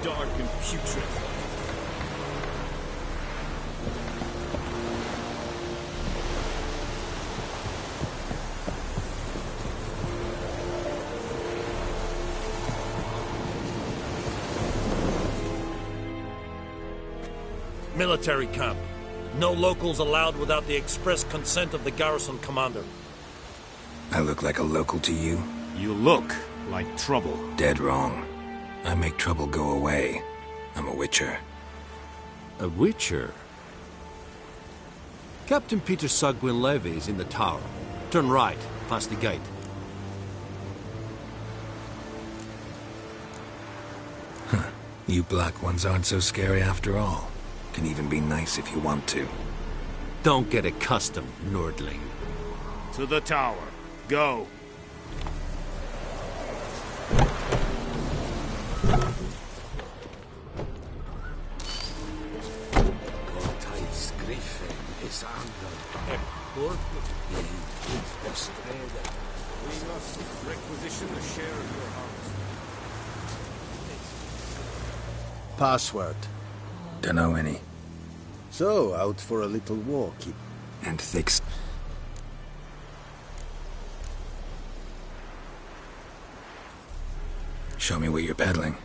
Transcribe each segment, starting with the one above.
dark and putrid. Military camp. No locals allowed without the express consent of the garrison commander. I look like a local to you? You look like trouble. Dead wrong. I make trouble go away. I'm a witcher. A witcher? Captain Peter Sagwin Levy is in the tower. Turn right, past the gate. Huh. You black ones aren't so scary after all. Can even be nice if you want to. Don't get accustomed, Nordling. To the tower. Go. We must requisition a share of your harvest. Password. Dunno any. So, out for a little walk. And thick. Show me what you're peddling.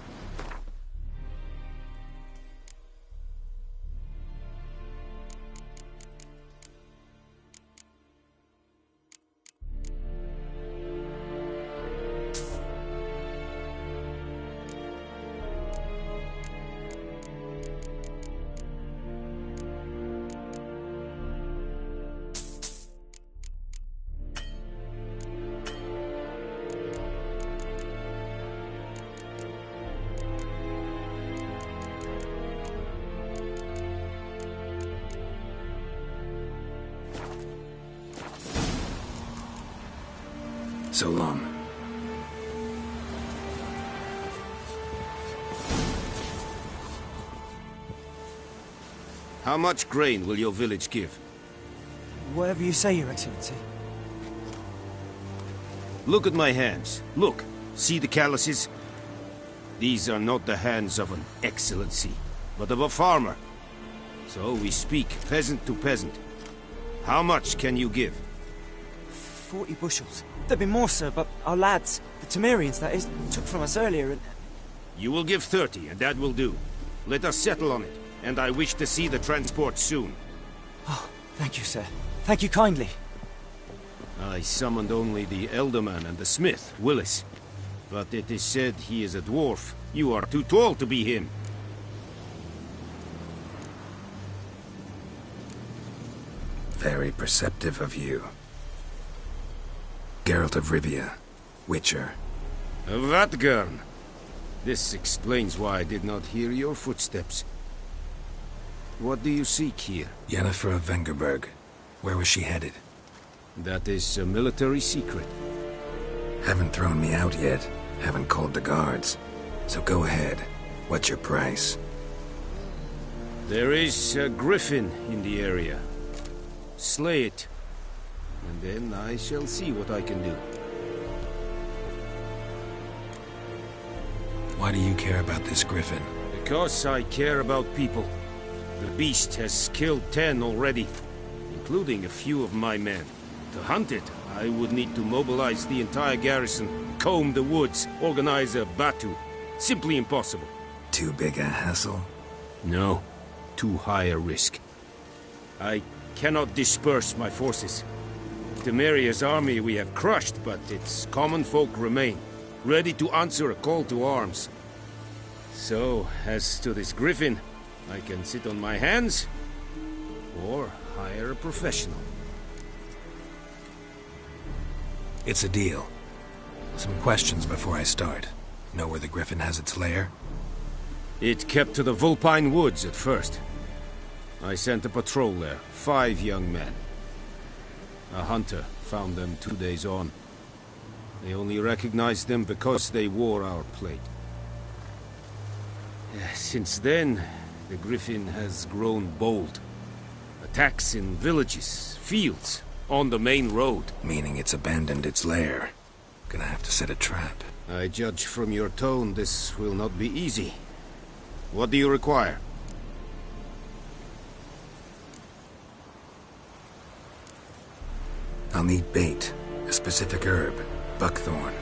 So long. How much grain will your village give? Whatever you say, Your Excellency. Look at my hands. Look. See the calluses? These are not the hands of an excellency, but of a farmer. So we speak peasant to peasant. How much can you give? 40 bushels. There'd be more, sir, but our lads, the Temerians, that is, took from us earlier and... You will give 30, and that will do. Let us settle on it, and I wish to see the transport soon. Oh, thank you, sir. Thank you kindly. I summoned only the Elderman and the smith, Willis. But it is said he is a dwarf. You are too tall to be him. Very perceptive of you. Geralt of Rivia, Witcher. Vatgern. This explains why I did not hear your footsteps. What do you seek here? Yennefer of Vengerberg. Where was she headed? That is a military secret. Haven't thrown me out yet. Haven't called the guards. So go ahead. What's your price? There is a griffin in the area. Slay it. And then I shall see what I can do. Why do you care about this griffin? Because I care about people. The beast has killed 10 already, including a few of my men. To hunt it, I would need to mobilize the entire garrison, comb the woods, organize a batu. Simply impossible. Too big a hassle? No. Too high a risk. I cannot disperse my forces. Temeria's army we have crushed, but its common folk remain, ready to answer a call to arms. So, as to this griffin, I can sit on my hands, or hire a professional. It's a deal. Some questions before I start. Know where the griffin has its lair? It kept to the Vulpine Woods at first. I sent a patrol there, 5 young men. A hunter found them 2 days on. They only recognized them because they wore our plate. Since then, the griffin has grown bold. Attacks in villages, fields, on the main road. Meaning it's abandoned its lair. Gonna have to set a trap. I judge from your tone this will not be easy. What do you require? I'll need bait, a specific herb, buckthorn.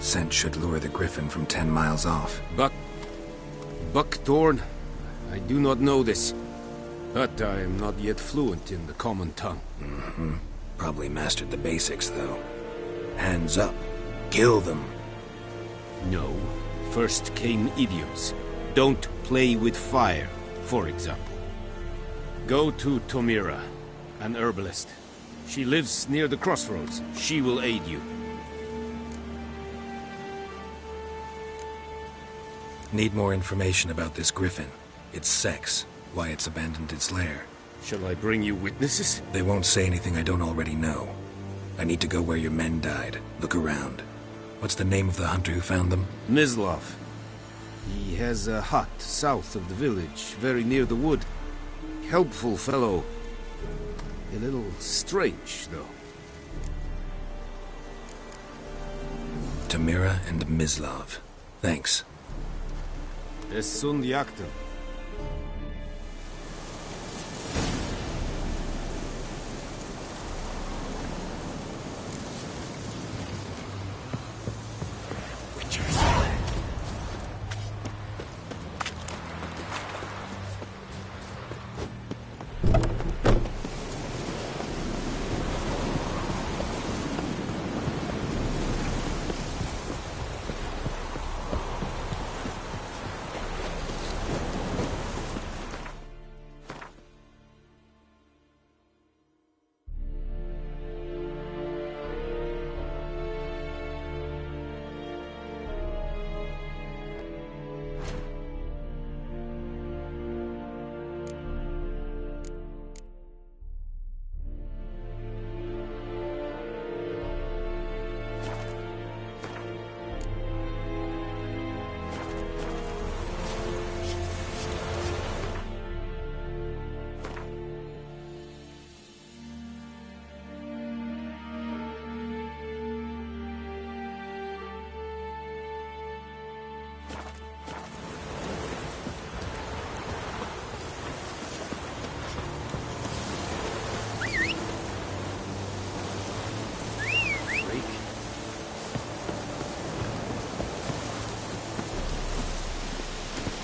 Scent should lure the griffin from 10 miles off. Buckthorn? I do not know this, but I am not yet fluent in the common tongue. Probably mastered the basics, though. Hands up. Kill them. No. First came idioms. Don't play with fire, for example. Go to Tomira, an herbalist. She lives near the crossroads. She will aid you. Need more information about this griffin. Its sex, why it's abandoned its lair. Shall I bring you witnesses? They won't say anything I don't already know. I need to go where your men died. Look around. What's the name of the hunter who found them? Mislav. He has a hut south of the village, very near the wood. Helpful fellow. A little strange, though. Tomira and Mislav. Thanks. Es sunt jakten.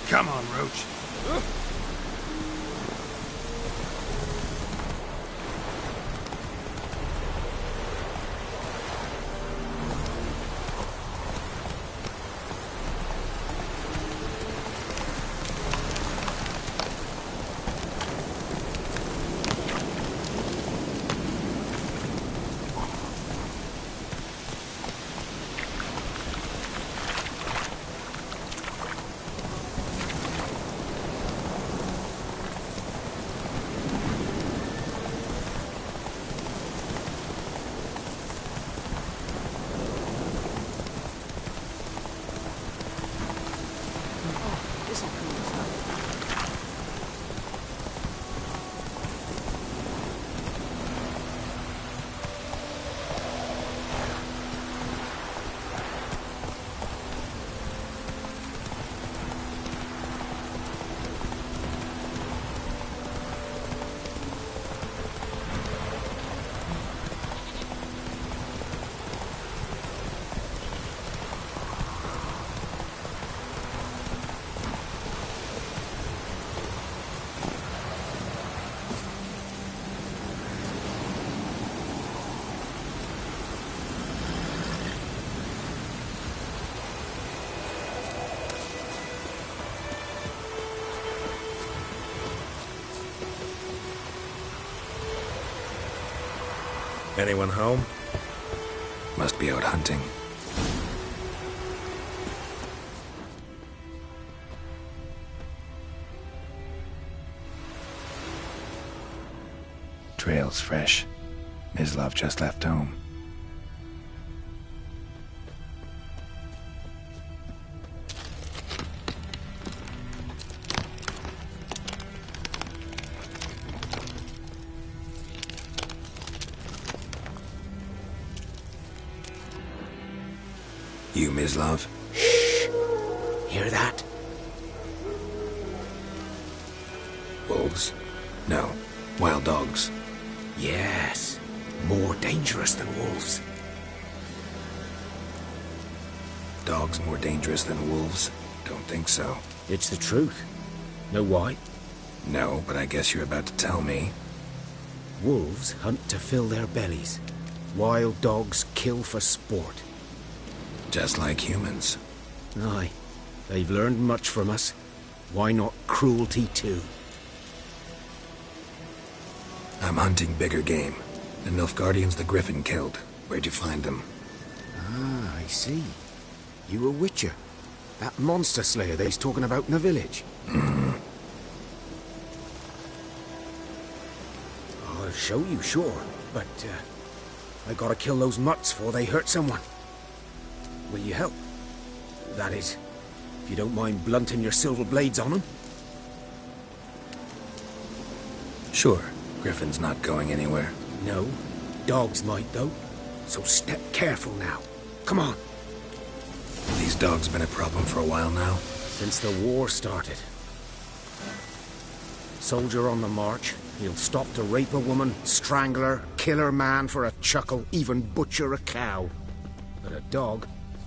Come on, Roach. Anyone home? Must be out hunting. Trail's fresh. Mislav just left home. You, Mislav? Shh! Hear that? Wolves? No, wild dogs. Yes, more dangerous than wolves. Dogs more dangerous than wolves? Don't think so. It's the truth. Know why? No, but I guess you're about to tell me. Wolves hunt to fill their bellies. Wild dogs kill for sport. Just like humans. Aye. They've learned much from us. Why not cruelty too? I'm hunting bigger game. The Nilfgaardians the Griffin killed. Where'd you find them? Ah, I see. You a witcher. That monster slayer they's talking about in the village. I'll show you, sure. But, I gotta kill those mutts before they hurt someone. Will you help? That is, if you don't mind blunting your silver blades on them. Sure. Griffin's not going anywhere. No. Dogs might, though. So step careful now. Come on. These dogs been a problem for a while now? Since the war started. Soldier on the march. He'll stop to rape a woman, strangle her, kill her man for a chuckle, even butcher a cow. But a dog,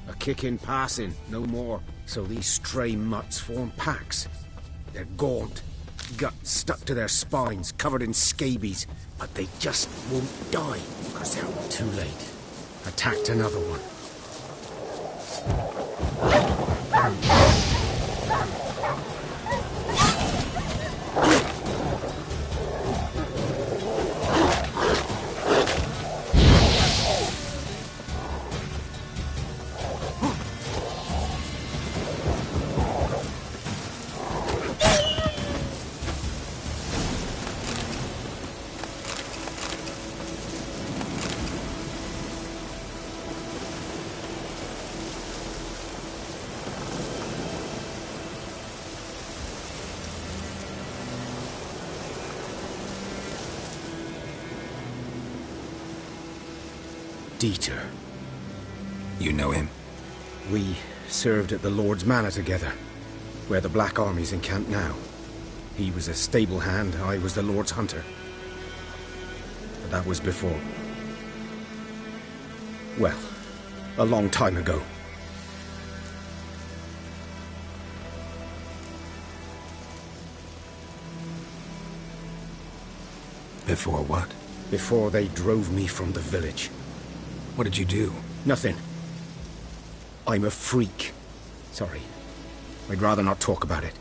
a kick in passing, no more. So these stray mutts form packs. They're gaunt, guts stuck to their spines, covered in scabies. But they just won't die, because they're too late. Attacked another one. Dieter. You know him? We served at the Lord's Manor together, where the Black Army's encamped now. He was a stable hand, I was the Lord's hunter. But that was before. Well, a long time ago. Before what? Before they drove me from the village. What did you do? Nothing. I'm a freak. Sorry. I'd rather not talk about it.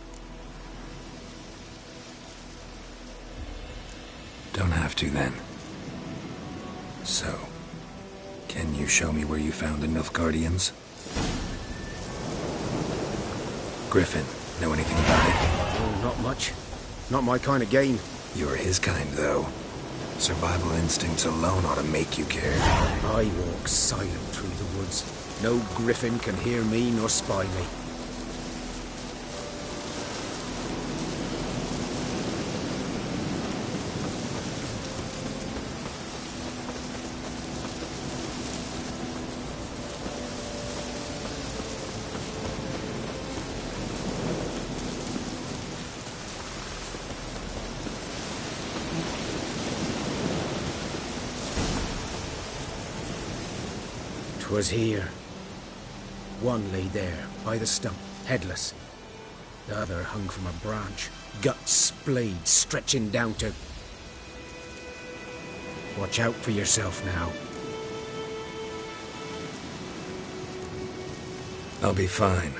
Don't have to, then. So, can you show me where you found the Nilfgaardians? Griffin, know anything about it? Oh, not much. Not my kind of game. You're his kind, though. Survival instincts alone ought to make you care. I walk silent through the woods. No griffin can hear me nor spy me. Was here. One lay there, by the stump, headless. The other hung from a branch, guts splayed, stretching down to... Watch out for yourself now. I'll be fine.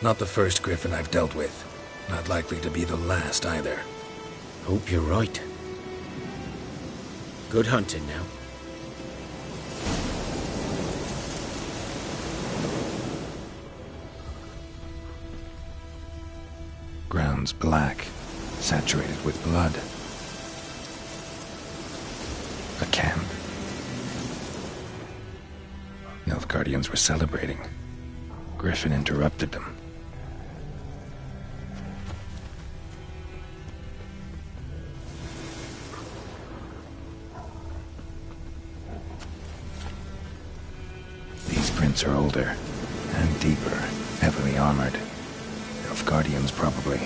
Not the first Griffin I've dealt with. Not likely to be the last, either. Hope you're right. Good hunting now. Ground's black, saturated with blood. A camp. Nilfgaardians were celebrating. Griffin interrupted them. These prints are older and deeper, heavily armored. Nilfgaardians, probably.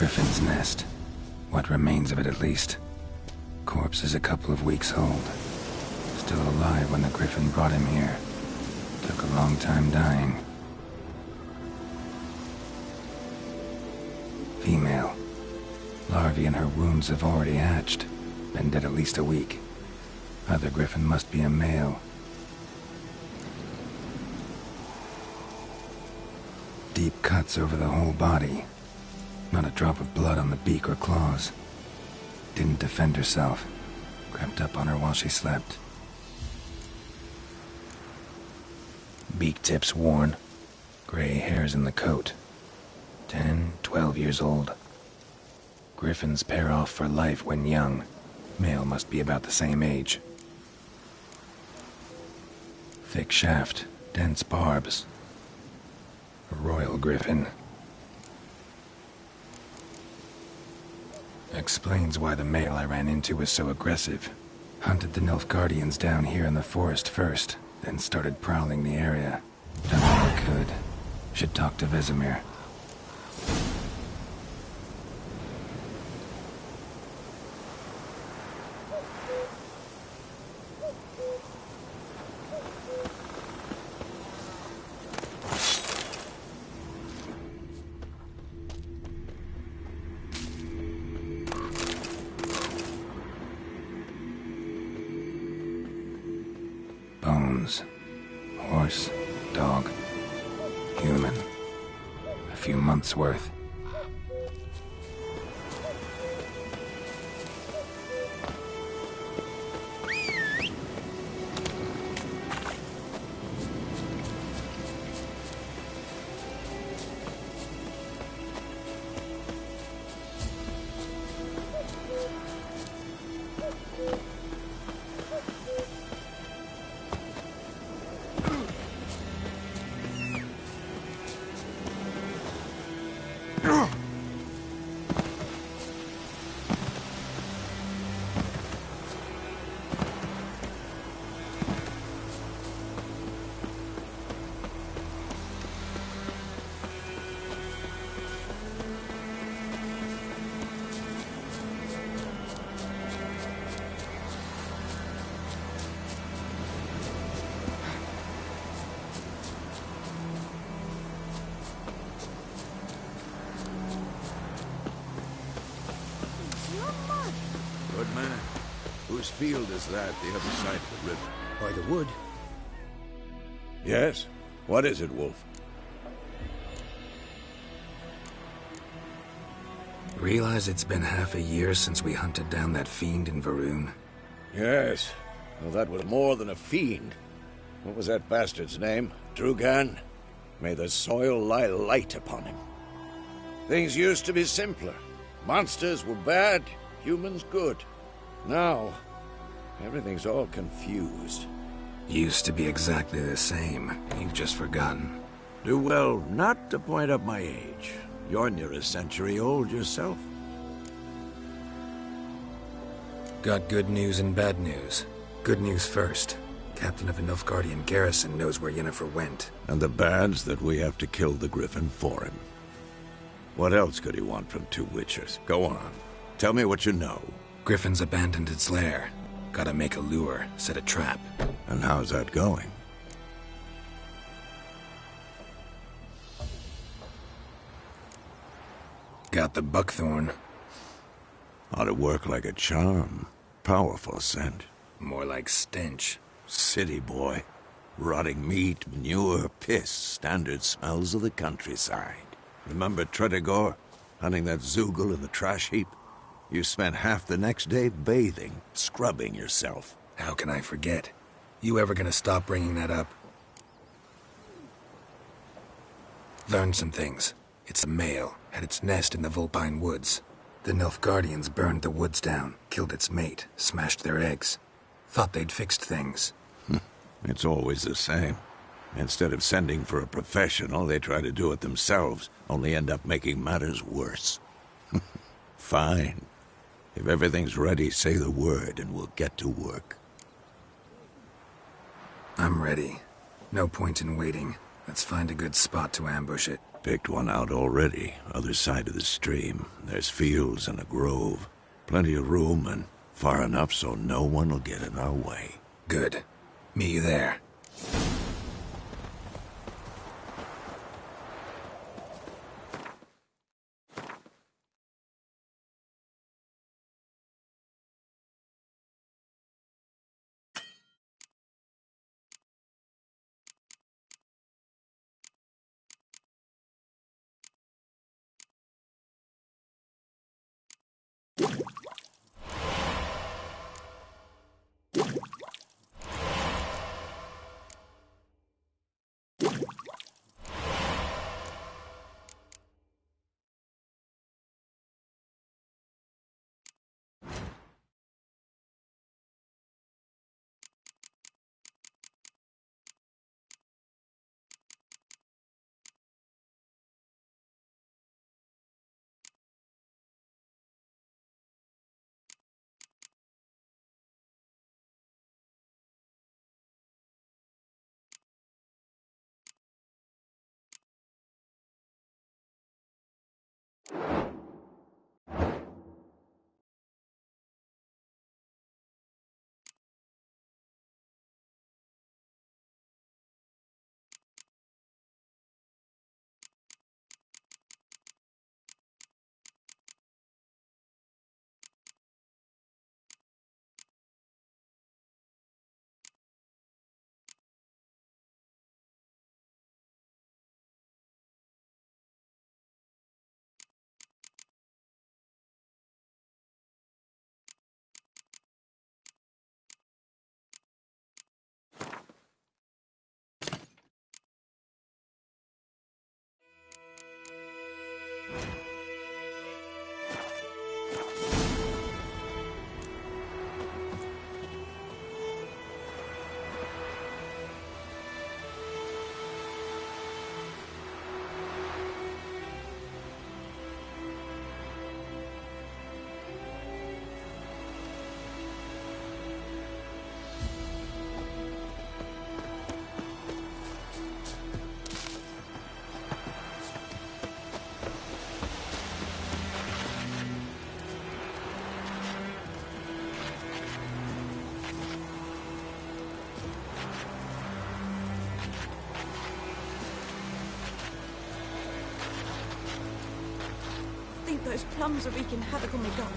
Griffin's nest. What remains of it, at least. Corpse is a couple of weeks old. Still alive when the Griffin brought him here. Took a long time dying. Female. Larvae in her wounds have already hatched. Been dead at least a week. Other Griffin must be a male. Deep cuts over the whole body. Not a drop of blood on the beak or claws. Didn't defend herself. Crept up on her while she slept. Beak tips worn. Gray hairs in the coat. 10, 12 years old. Griffins pair off for life when young. Male must be about the same age. Thick shaft, dense barbs. A royal griffin. Explains why the male I ran into was so aggressive. Hunted the Nilfgaardians down here in the forest first, then started prowling the area. Done all I could. Should talk to Vesemir. Bones. Horse, dog, human. A few months' worth. Good man. Whose field is that, the other side of the river? By the wood. Yes? What is it, Wolf? Realize it's been half a year since we hunted down that fiend in Varun? Yes. Well, that was more than a fiend. What was that bastard's name? Drugan? May the soil lie light upon him. Things used to be simpler. Monsters were bad, humans good. Now, everything's all confused. Used to be exactly the same. You've just forgotten. Do well not to point up my age. You're near a century old yourself. Got good news and bad news. Good news first. Captain of a Nilfgaardian garrison knows where Yennefer went. And the bad's that we have to kill the Griffin for him. What else could he want from two Witchers? Go on. Tell me what you know. Griffin's abandoned its lair. Gotta make a lure, set a trap. And how's that going? Got the buckthorn. Ought to work like a charm. Powerful scent. More like stench. City boy. Rotting meat, manure, piss. Standard smells of the countryside. Remember Tretogor? Hunting that Zoogle in the trash heap? You spent half the next day bathing, scrubbing yourself. How can I forget? You ever gonna stop bringing that up? Learned some things. It's a male, had its nest in the Vulpine Woods. The Nilfgaardians burned the woods down, killed its mate, smashed their eggs. Thought they'd fixed things. It's always the same. Instead of sending for a professional, they try to do it themselves, only end up making matters worse. Fine. If everything's ready, say the word and we'll get to work. I'm ready. No point in waiting. Let's find a good spot to ambush it. Picked one out already, other side of the stream. There's fields and a grove. Plenty of room and far enough so no one will get in our way. Good. Meet you there. Those plums are wreaking havoc on my gut.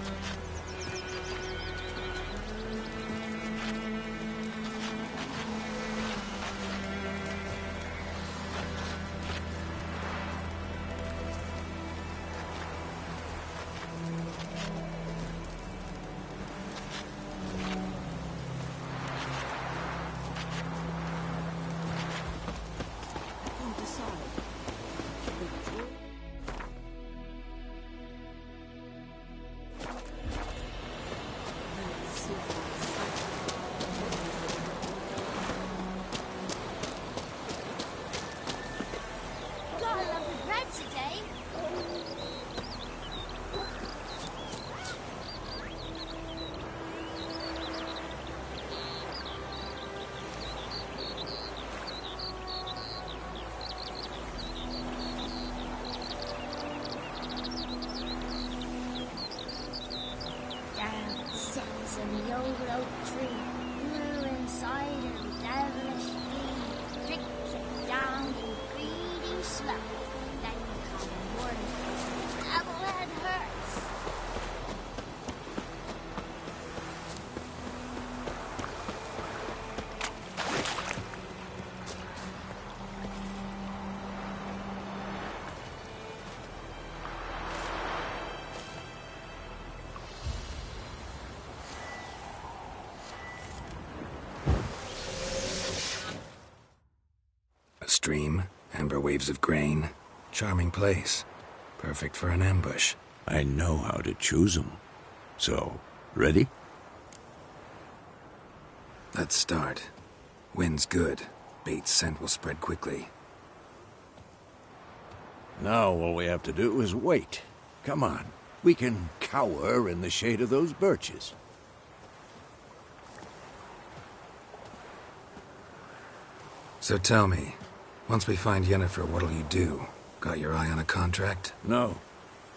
Stream, amber waves of grain. Charming place. Perfect for an ambush. I know how to choose them. So, ready? Let's start. Wind's good. Bait's scent will spread quickly. Now all we have to do is wait. Come on. We can cower in the shade of those birches. So tell me, once we find Yennefer, what'll you do? Got your eye on a contract? No.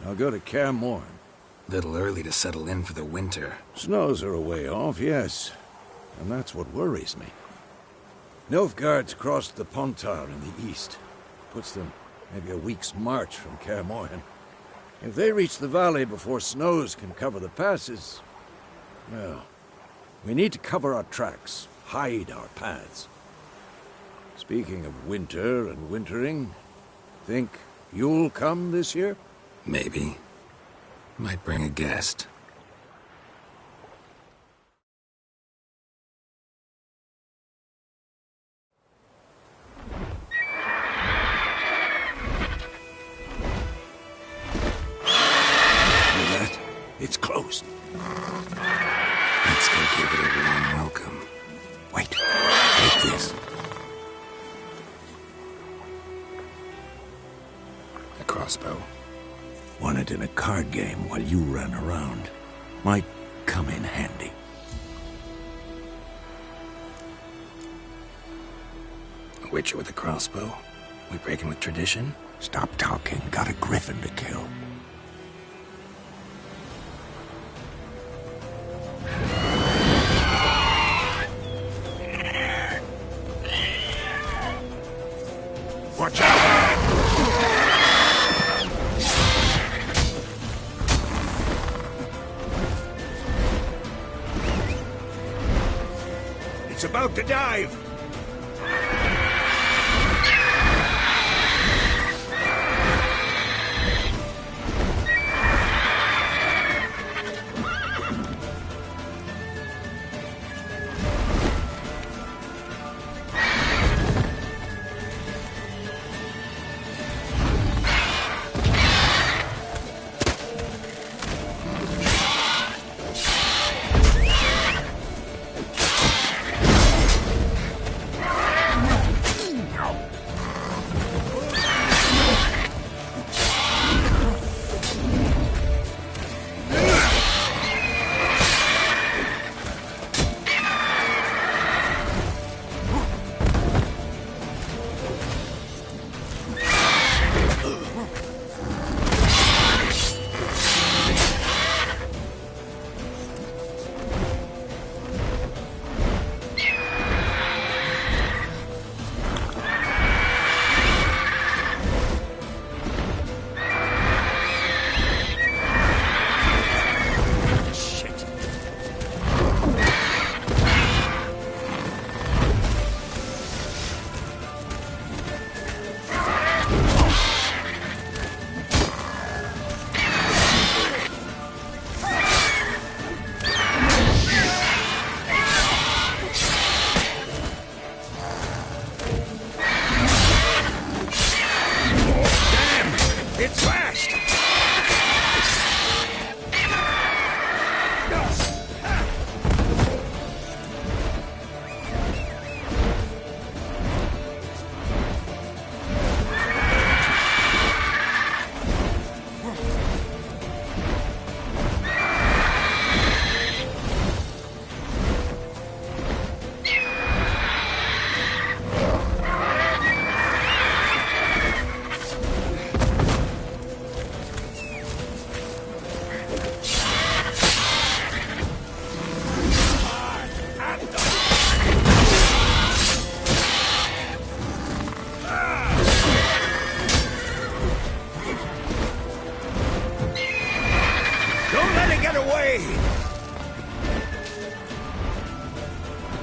I'll go to Kaer Morhen. Little early to settle in for the winter. Snows are a way off, yes. And that's what worries me. Nilfgaard's crossed the Pontar in the east. Puts them maybe a week's march from Kaer Morhen. If they reach the valley before snows can cover the passes, well, we need to cover our tracks, hide our paths. Speaking of winter and wintering, think you'll come this year? Maybe. Might bring a guest. It's closed. Let's go give it a warm welcome. Wait. Take this. A crossbow. Won it in a card game while you ran around. Might come in handy. A witcher with a crossbow? We breaking with tradition? Stop talking. Got a griffin to kill. Watch out! It's about to dive!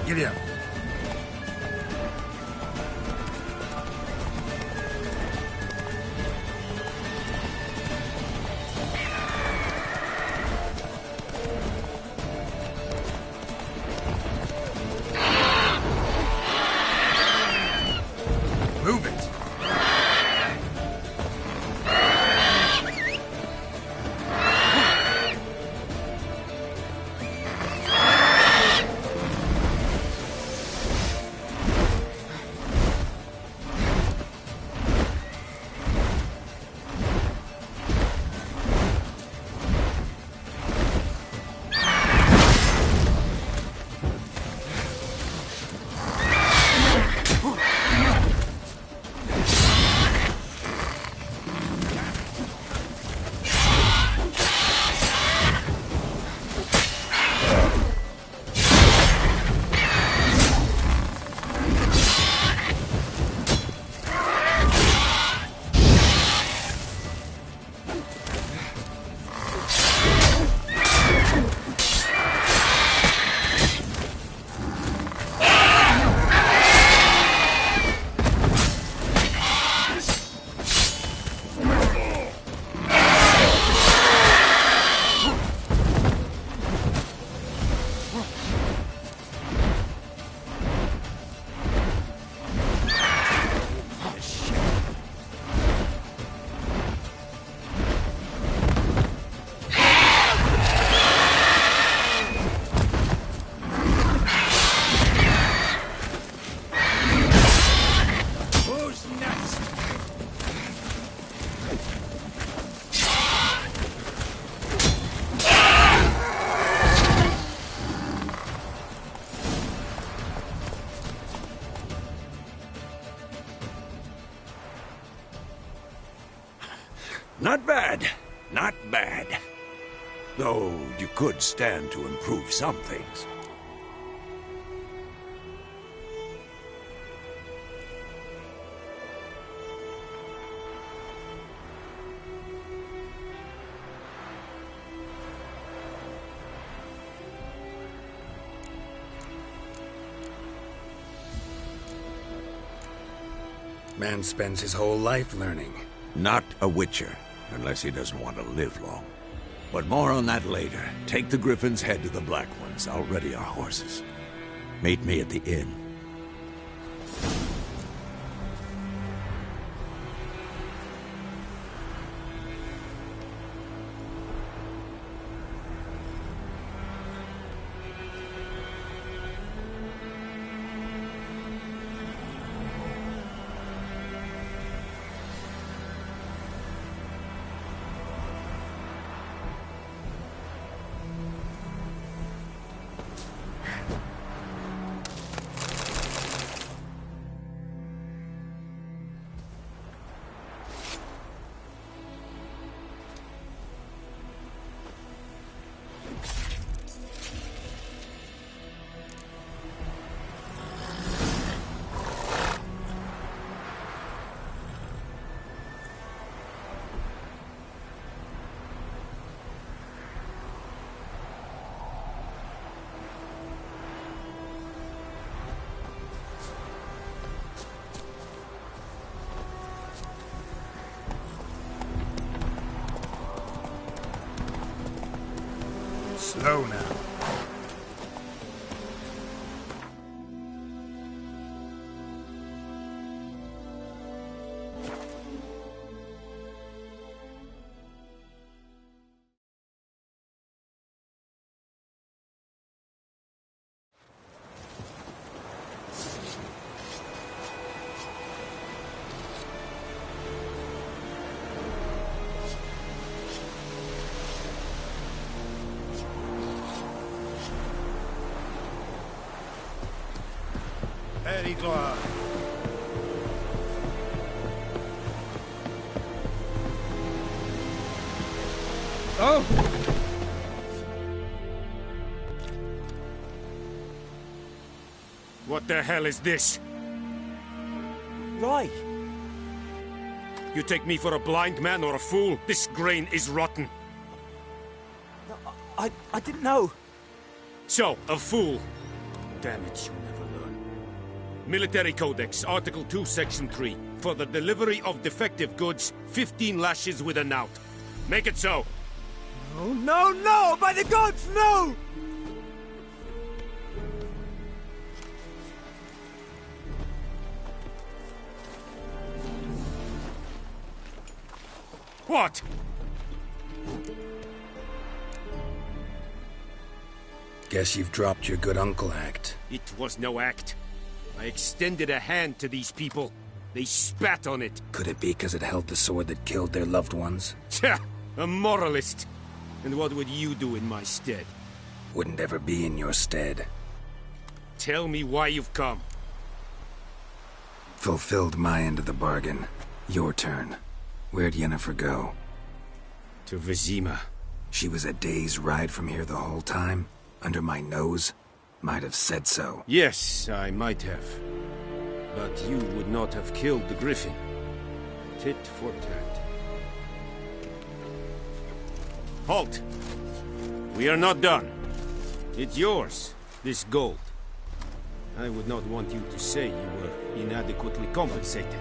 Giddy up. Move it. Not bad. Though you could stand to improve some things. Man spends his whole life learning. Not a Witcher, unless he doesn't want to live long. But more on that later. Take the Griffin's head to the Black Ones. I'll ready our horses. Meet me at the inn. Slow now. Péricla! Oh! What the hell is this? Rye! You take me for a blind man or a fool? This grain is rotten. I didn't know. So, a fool. Damn it, you never learn. Military Codex, Article 2, Section 3. For the delivery of defective goods, 15 lashes with a knout. Make it so. No, no, no! By the gods, no! What? Guess you've dropped your good uncle act. It was no act. I extended a hand to these people. They spat on it. Could it be because it held the sword that killed their loved ones? Tja, a moralist. And what would you do in my stead? Wouldn't ever be in your stead. Tell me why you've come. Fulfilled my end of the bargain. Your turn. Where'd Yennefer go? To Vizima. She was a day's ride from here the whole time? Under my nose? Might have said so. Yes, I might have. But you would not have killed the Griffin. Tit for tat. Halt! We are not done. It's yours, this gold. I would not want you to say you were inadequately compensated.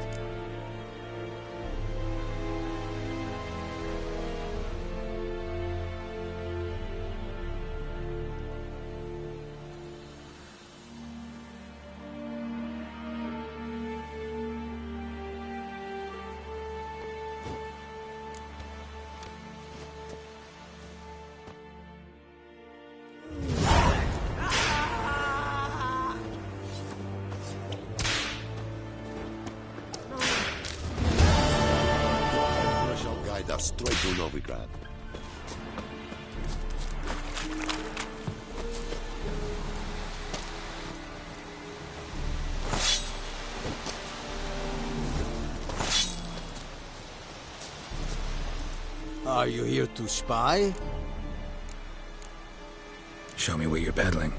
Straight to Novigrad. Are you here to spy? Show me what you're peddling.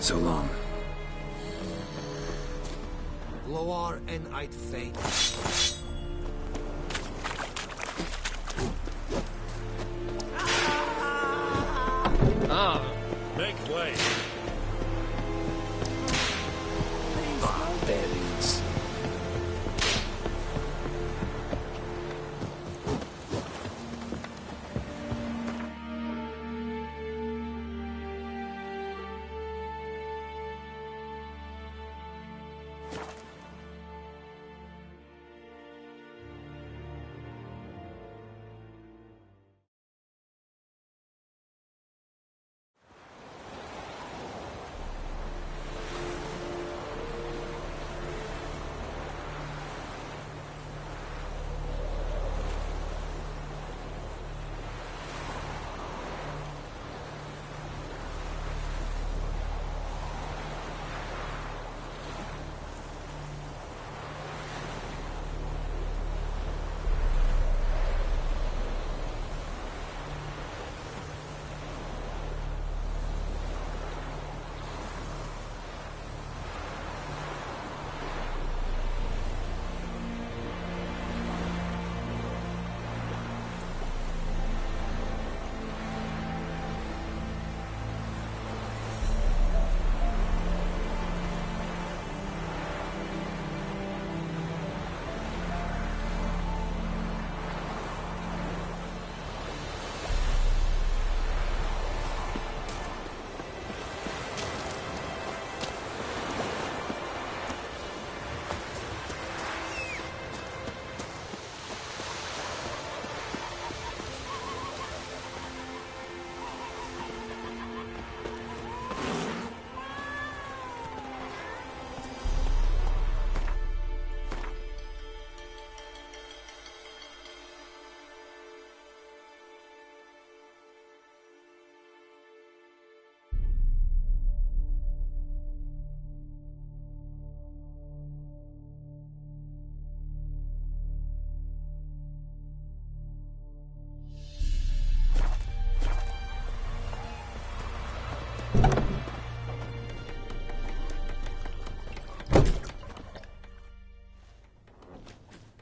So long. Gloar en uit fate. Make way. Barbarians.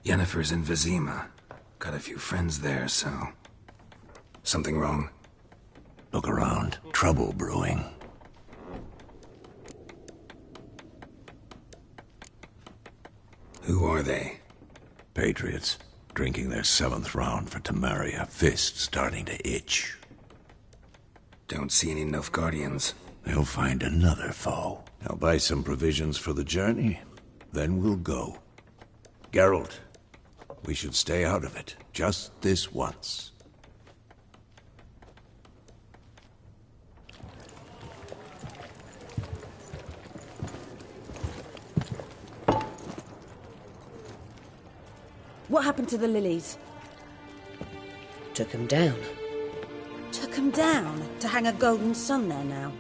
Yennefer's in Vizima. Got a few friends there, so... Something wrong? Look around. Trouble brewing. Who are they? Patriots. Drinking their 7th round for Temeria. Fists starting to itch. Don't see any Nilfgaardians. They'll find another foe. I'll buy some provisions for the journey. Then we'll go. Geralt, we should stay out of it. Just this once. What happened to the lilies? Took them down. Took them down? To hang a golden sun there now?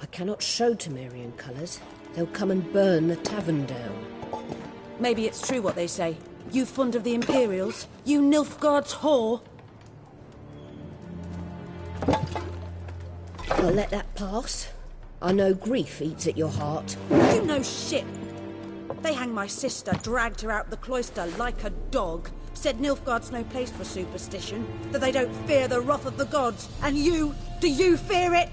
I cannot show Temerian colours. They'll come and burn the tavern down. Maybe it's true what they say. You fond of the Imperials? You Nilfgaard's whore? I'll let that pass. I know grief eats at your heart. You know shit. They hanged my sister, dragged her out the cloister like a dog. Said Nilfgaard's no place for superstition, that they don't fear the wrath of the gods. And you, do you fear it?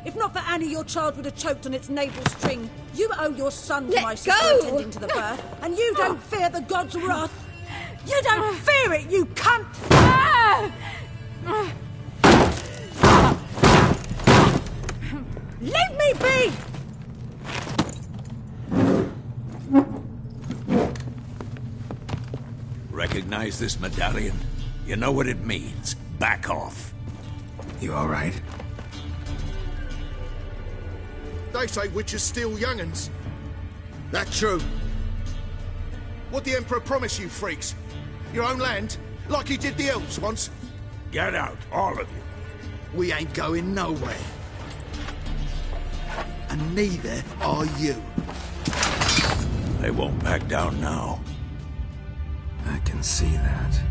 If not for Annie, your child would have choked on its navel string. You owe your son to my sister attending to the birth, and you don't fear the gods' wrath. You don't fear it, you cunt! me! Recognize this medallion? You know what it means. Back off. You all right? They say witches steal young'uns. That true? What the Emperor promise you, freaks? Your own land? Like he did the elves once? Get out, all of you. We ain't going nowhere. And neither are you. They won't back down now. I can see that.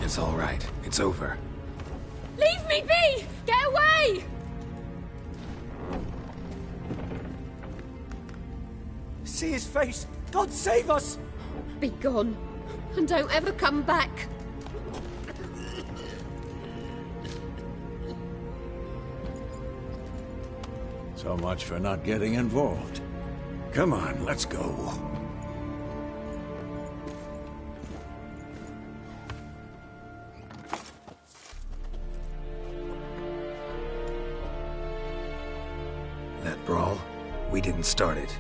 It's all right. It's over. Leave me be! Get away! See his face! God save us! Be gone, and don't ever come back. So much for not getting involved. Come on, let's go. That brawl, we didn't start it.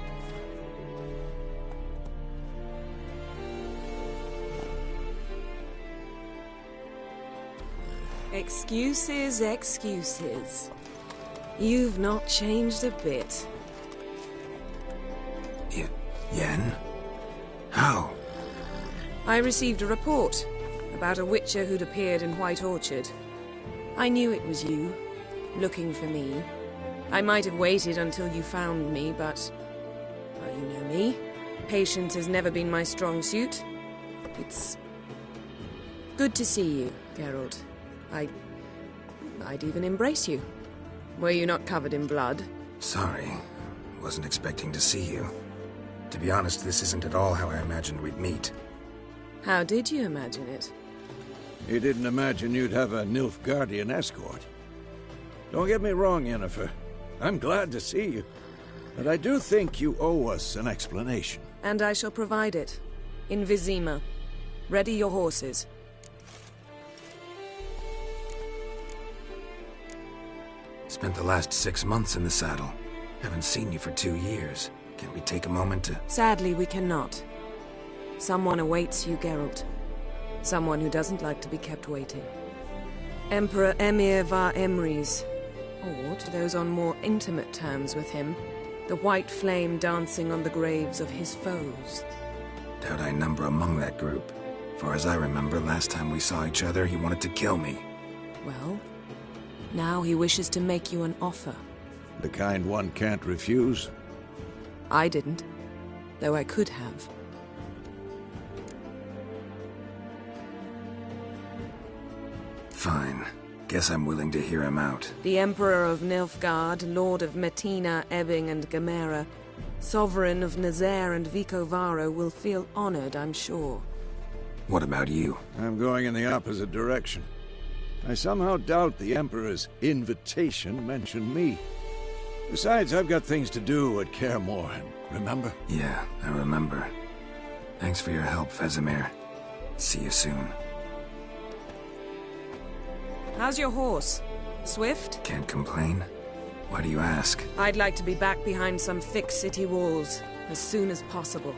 Excuses, excuses. You've not changed a bit. Yen? How? I received a report about a witcher who'd appeared in White Orchard. I knew it was you, looking for me. I might have waited until you found me, but... well, you know me. Patience has never been my strong suit. It's... good to see you, Geralt. I'd even embrace you. Were you not covered in blood? Sorry. Wasn't expecting to see you. To be honest, this isn't at all how I imagined we'd meet. How did you imagine it? You didn't imagine you'd have a Nilfgaardian escort. Don't get me wrong, Yennefer. I'm glad to see you. But I do think you owe us an explanation. And I shall provide it. In Vizima. Ready your horses. Spent the last 6 months in the saddle. Haven't seen you for 2 years. Can we take a moment to... Sadly, we cannot. Someone awaits you, Geralt. Someone who doesn't like to be kept waiting. Emperor Emhyr var Emreis. Or, to those on more intimate terms with him, the white flame dancing on the graves of his foes. Doubt I number among that group. Far as I remember, last time we saw each other, he wanted to kill me. Well, now he wishes to make you an offer. The kind one can't refuse? I didn't, though I could have. Fine. Guess I'm willing to hear him out. The Emperor of Nilfgaard, Lord of Metina, Ebbing and Gamera, Sovereign of Nazaire and Vicovaro will feel honored, I'm sure. What about you? I'm going in the opposite direction. I somehow doubt the Emperor's invitation mentioned me. Besides, I've got things to do at Kaer Morhen, remember? Yeah, I remember. Thanks for your help, Vesemir. See you soon. How's your horse? Swift? Can't complain. Why do you ask? I'd like to be back behind some thick city walls as soon as possible.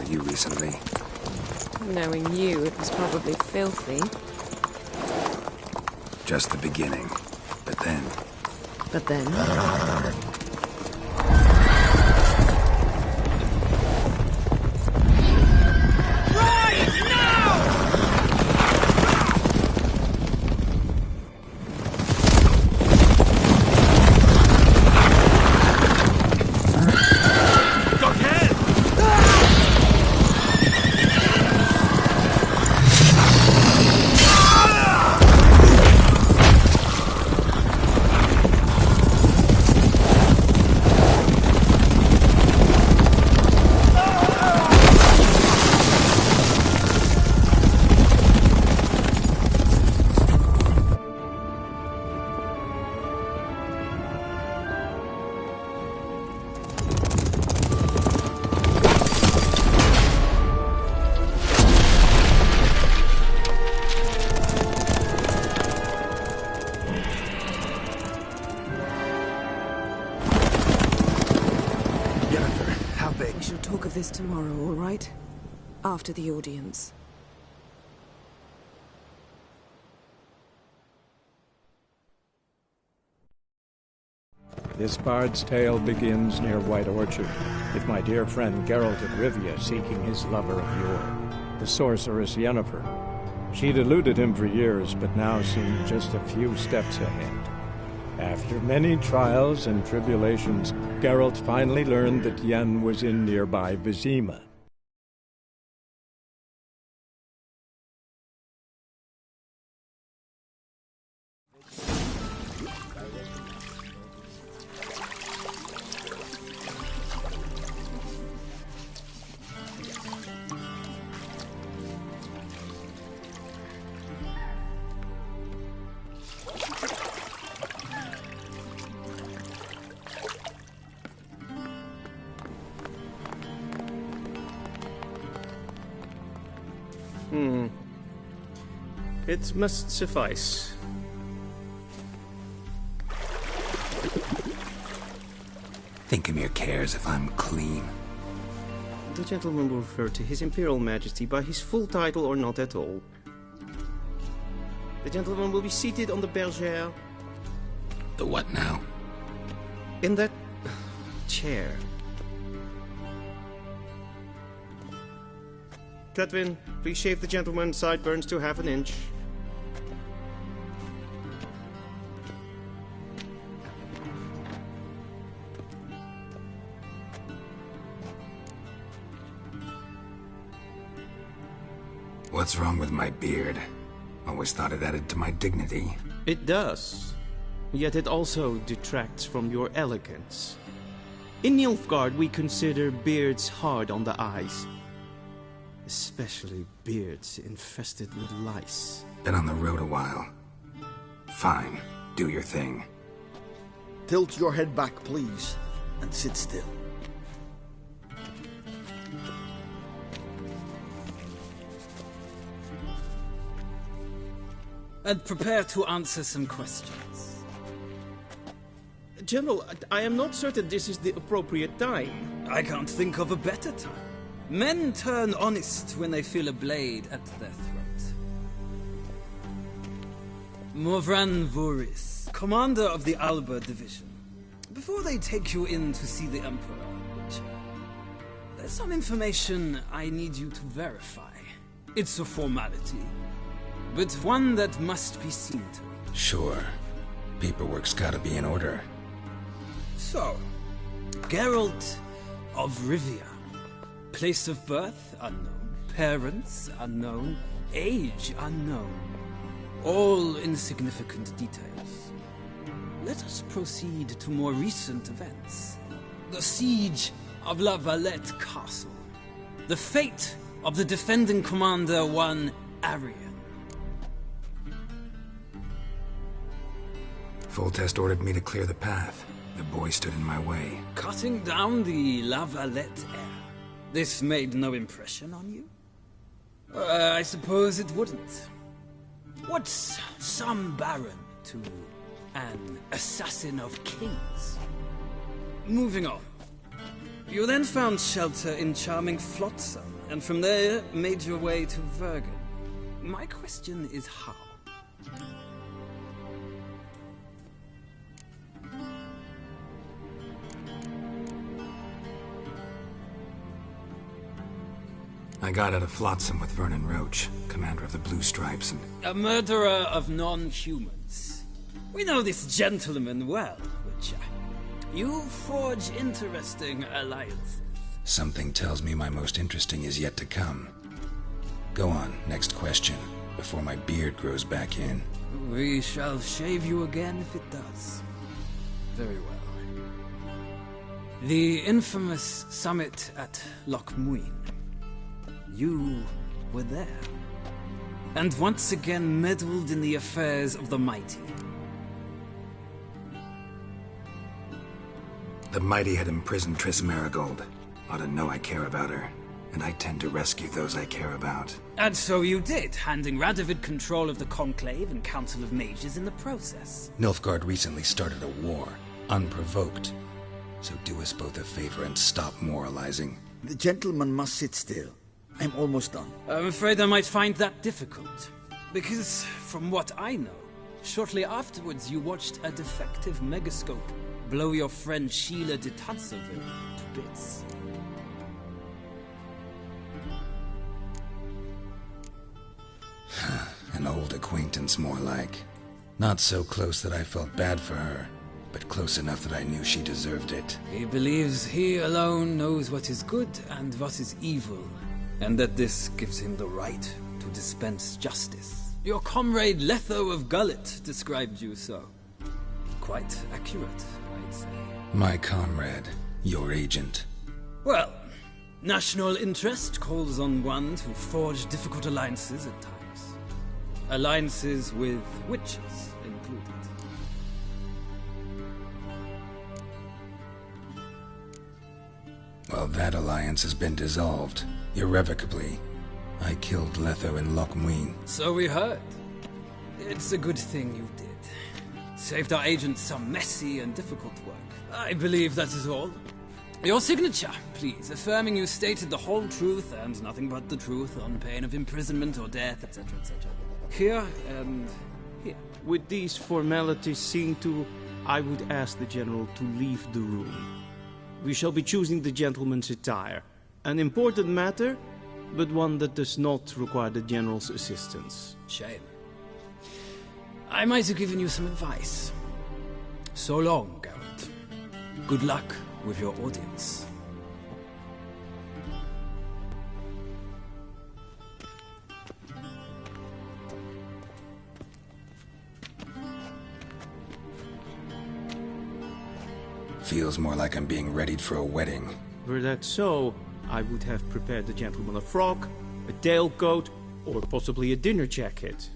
about you recently. Knowing you, it was probably filthy. Just the beginning. But then... But then... We shall talk of this tomorrow, all right? After the audience. This bard's tale begins near White Orchard, with my dear friend Geralt of Rivia seeking his lover of yore, the sorceress Yennefer. She'd eluded him for years, but now seemed just a few steps ahead. After many trials and tribulations, Geralt finally learned that Yen was in nearby Vizima. It must suffice. Thinkamir cares if I'm clean. The gentleman will refer to His Imperial Majesty by his full title or not at all. The gentleman will be seated on the bergère. The what now? In that... chair. Tredwin, please shave the gentleman's sideburns to half an inch. What's wrong with my beard? Always thought it added to my dignity. It does. Yet it also detracts from your elegance. In Nilfgaard, we consider beards hard on the eyes. Especially beards infested with lice. Been on the road a while. Fine. Do your thing. Tilt your head back, please, and sit still. And prepare to answer some questions. General, I am not certain this is the appropriate time. I can't think of a better time. Men turn honest when they feel a blade at their throat. Morvran Voorhis, commander of the Alba Division. Before they take you in to see the Emperor, there's some information I need you to verify. It's a formality, but one that must be seen to. Sure. Paperwork's gotta be in order. So, Geralt of Rivia. Place of birth, unknown. Parents, unknown. Age, unknown. All insignificant details. Let us proceed to more recent events. The siege of La Valette Castle. The fate of the defending commander, one Arian. Foltest ordered me to clear the path. The boy stood in my way. Cutting down the La Valette heir. This made no impression on you? I suppose it wouldn't. What's some baron to an assassin of kings? Moving on. You then found shelter in charming Flotsam, and from there made your way to Vergen. My question is how? I got out of Flotsam with Vernon Roach, commander of the Blue Stripes, and... A murderer of non-humans. We know this gentleman well, Witcher. You forge interesting alliances. Something tells me my most interesting is yet to come. Go on, next question, before my beard grows back in. We shall shave you again if it does. Very well. The infamous summit at Loch Muin. You were there. And once again meddled in the affairs of the mighty. The mighty had imprisoned Triss Merigold. Ought to know I care about her, and I tend to rescue those I care about. And so you did, handing Radovid control of the Conclave and Council of Mages in the process. Nilfgaard recently started a war, unprovoked. So do us both a favor and stop moralizing. The gentleman must sit still. I'm almost done. I'm afraid I might find that difficult. Because, from what I know, shortly afterwards you watched a defective megascope blow your friend Sheila de Tanserville to bits. An old acquaintance, more like. Not so close that I felt bad for her, but close enough that I knew she deserved it. He believes he alone knows what is good and what is evil, and that this gives him the right to dispense justice. Your comrade Letho of Gullet described you so. Quite accurate, I'd say. My comrade, your agent. Well, national interest calls on one to forge difficult alliances at times. Alliances with witches included. Well, that alliance has been dissolved, irrevocably. I killed Letho in Loch Muin. So we heard. It's a good thing you did. Saved our agent some messy and difficult work. I believe that is all. Your signature, please, affirming you stated the whole truth and nothing but the truth on pain of imprisonment or death, etc., etc. Here and here. With these formalities seen to, I would ask the General to leave the room. We shall be choosing the gentleman's attire. An important matter, but one that does not require the General's assistance. Shame. I might have given you some advice. So long, Geralt. Good luck with your audience. Feels more like I'm being readied for a wedding. Were that so, I would have prepared the gentleman a frock, a tailcoat, or possibly a dinner jacket.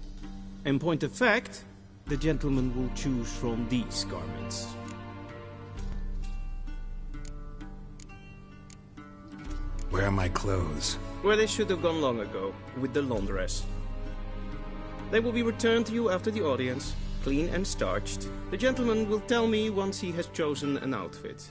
In point of fact, the gentleman will choose from these garments. Where are my clothes? Where they should have gone long ago, with the laundress. They will be returned to you after the audience, clean and starched. The gentleman will tell me once he has chosen an outfit.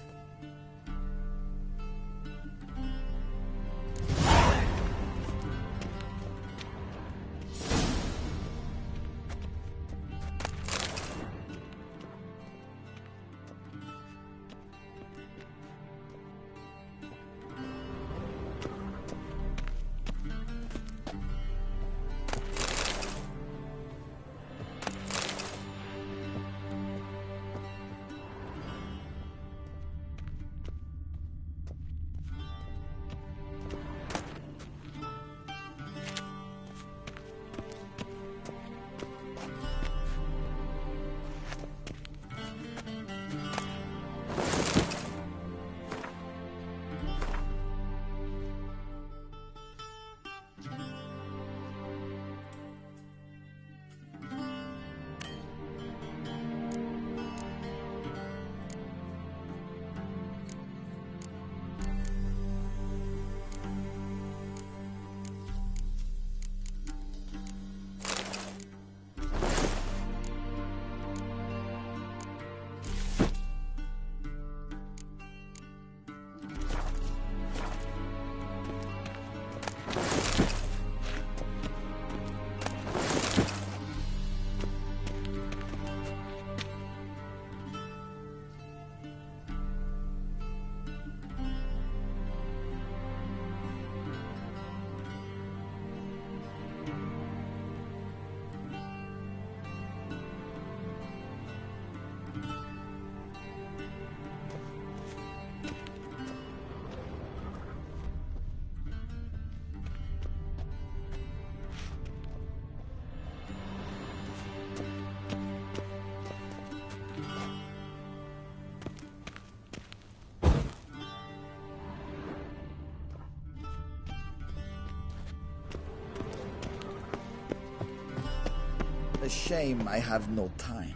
shame I have no time.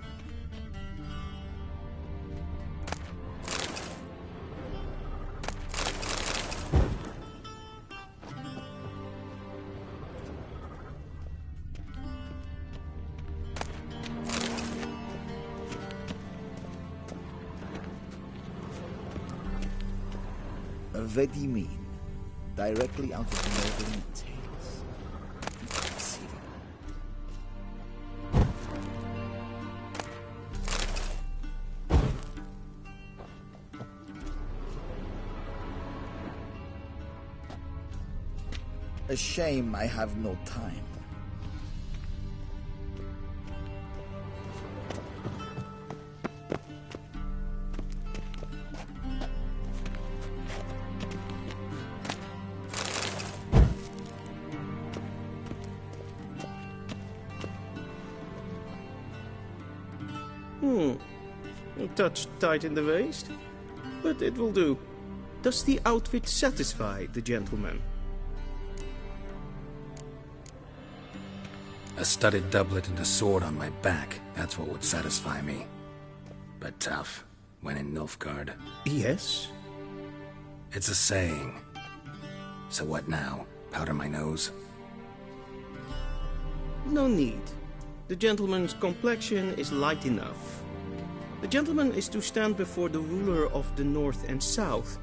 What do you mean? Directly out of the Nobling Tales. Inconceivable. A shame I have no time. A touch tight in the waist, but it will do. Does the outfit satisfy the gentleman? A studded doublet and a sword on my back, that's what would satisfy me. But tough, when in Nilfgaard. Yes? It's a saying. So what now? Powder my nose? No need. The gentleman's complexion is light enough. The gentleman is to stand before the ruler of the North and South.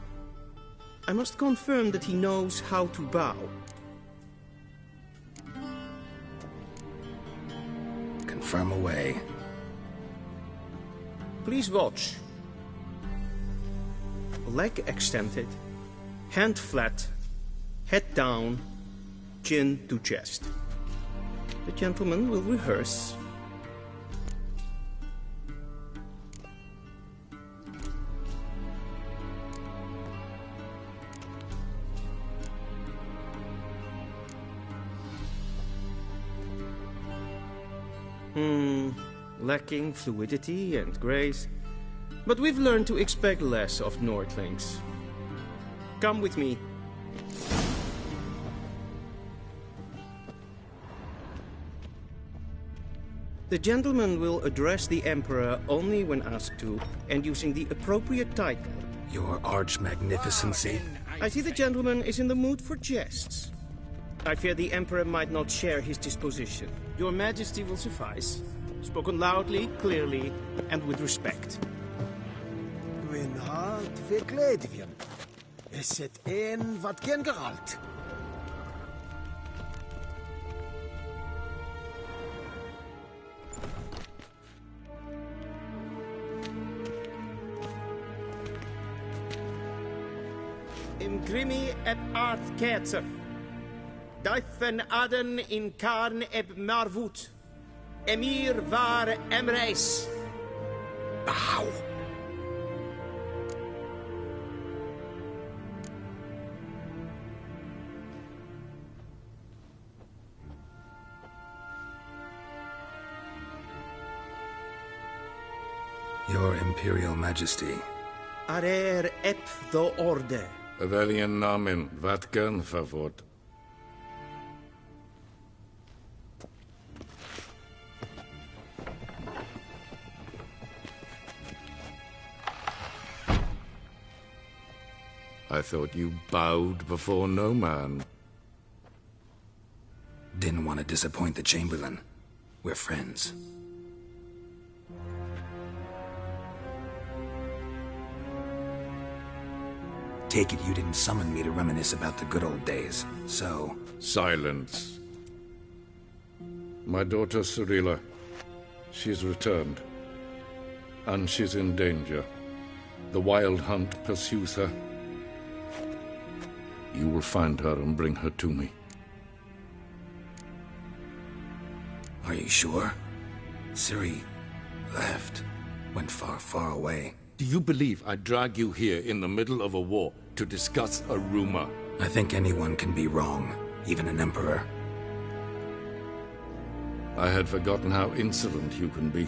I must confirm that he knows how to bow. Confirm away. Please watch. Leg extended, hand flat, head down, chin to chest. The gentleman will rehearse. Lacking fluidity and grace. But we've learned to expect less of Nordlings. Come with me. The gentleman will address the Emperor only when asked to, and using the appropriate title. Your Arch-Magnificency? I see the gentleman is in the mood for jests. I fear the Emperor might not share his disposition. Your Majesty will suffice. Spoken loudly, clearly, and with respect. Gwyn hart fe gledfion. Is het een wat gen gehaald? Imgrimi et art ketzer. Duifen aden in karn eb marvoet. Emir var emreis. Bow. Your Imperial Majesty. Arer ep the orde. Weljen namen, wat kan favort? I thought you bowed before no man. Didn't want to disappoint the Chamberlain. We're friends. Take it you didn't summon me to reminisce about the good old days, so... Silence. My daughter Cirilla, she's returned. And she's in danger. The Wild Hunt pursues her. You will find her and bring her to me. Are you sure? Ciri left. Went far, far away. Do you believe I'd drag you here in the middle of a war to discuss a rumor? I think anyone can be wrong, even an emperor. I had forgotten how insolent you can be.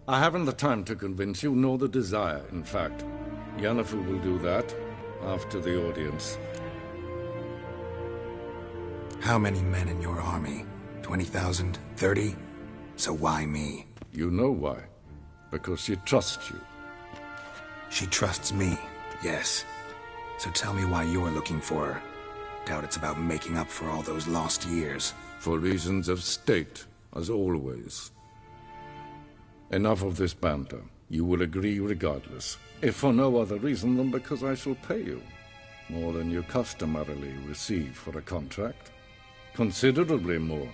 I haven't the time to convince you, nor the desire, in fact. Yennefer will do that after the audience. How many men in your army? 20,000? 30? So why me? You know why. Because she trusts you. She trusts me, yes. So tell me why you're looking for her. Doubt it's about making up for all those lost years. For reasons of state, as always. Enough of this banter. You will agree regardless, if for no other reason than because I shall pay you. More than you customarily receive for a contract. Considerably more.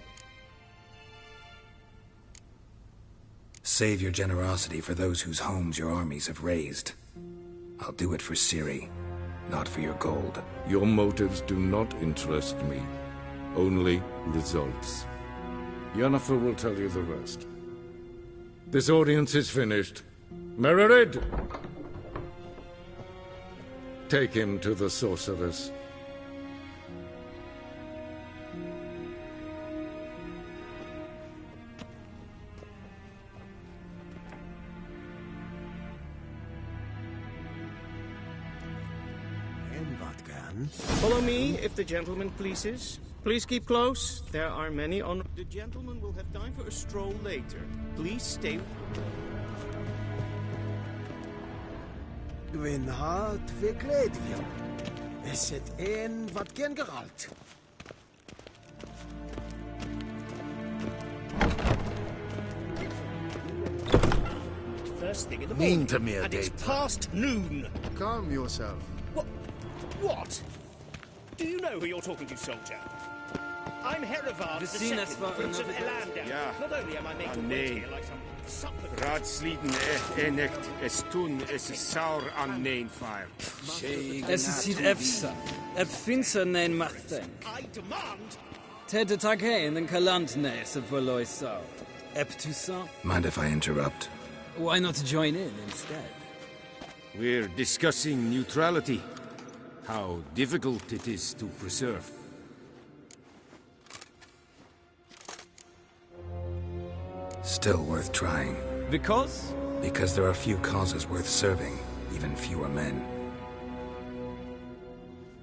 Save your generosity for those whose homes your armies have razed. I'll do it for Ciri, not for your gold. Your motives do not interest me. Only results. Yennefer will tell you the rest. This audience is finished. Mererid! Take him to the sorceress. Follow me, if the gentleman pleases. Please keep close. There are many on... The gentleman will have time for a stroll later. Please stay... Gwyn hart fi gledfion. Is het een wat gen geralt? First thing in the Mean morning, to me, and it's past noon. Calm yourself. What? Do you know who you're talking to, soldier? I'm Herivard the Second, Prince of Elander. Ja. Not only am I making nee. words here like some supplicant... Raadsliden echt es tun, es is saur an nein fire. Es is hit efsa. Ep finser nein machten. I demand... Tete tag hein en kalant nes of Verlois sau. Ep Toussaint. Mind if I interrupt? Why not join in instead? We're discussing neutrality. How difficult it is to preserve. Still worth trying. Because? Because there are few causes worth serving, even fewer men.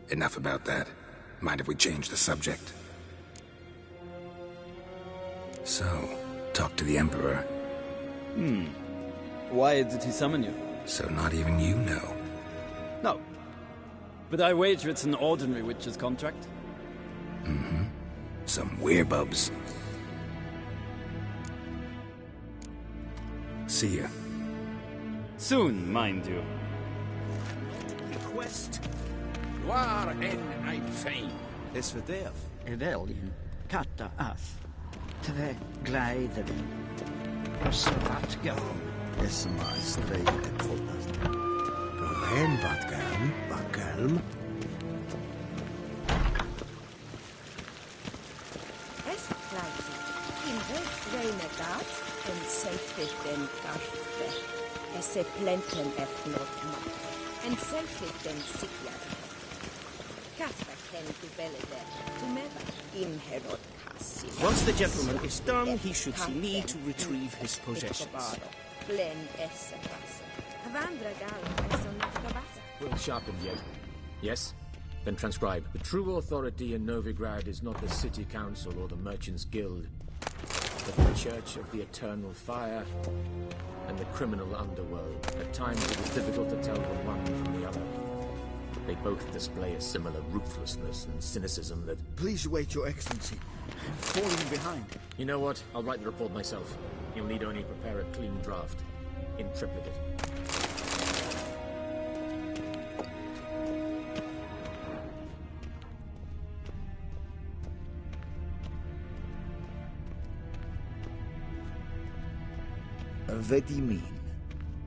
Enough about that. Mind if we change the subject? So, talk to the Emperor. Why did he summon you? So not even you know. No. But I wager it's an ordinary witch's contract. Mm-hmm. Some werebubs. See ya. Soon, mind you. Quest. Waar en ein fein. Is verderf. Evelien, katta as. Tve gleideren. Osserat gehom. Is maar streek het voltast. Prohen wat kelm. Es gleiche. In Welt renegat, en seitig den karfe. Es se plenten et notma. En seitig den sikler. Kasper ken tu belede. Tu meva in herod kassi. Once the gentleman is done, he should see me to retrieve his possessions. Glen esse kassa. Avandra gal es on Well sharpened yet. Yes? Then transcribe. The true authority in Novigrad is not the city council or the merchants' guild, but the Church of the Eternal Fire and the criminal underworld. At times it is difficult to tell the one from the other. They both display a similar ruthlessness and cynicism that... Please wait, Your Excellency. I'm falling behind. You know what? I'll write the report myself. You'll need only prepare a clean draft. In triplicate. Vedimin,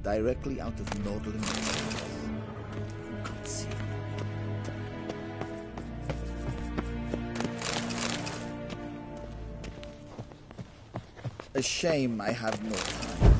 directly out of Nordling. A shame I have no time.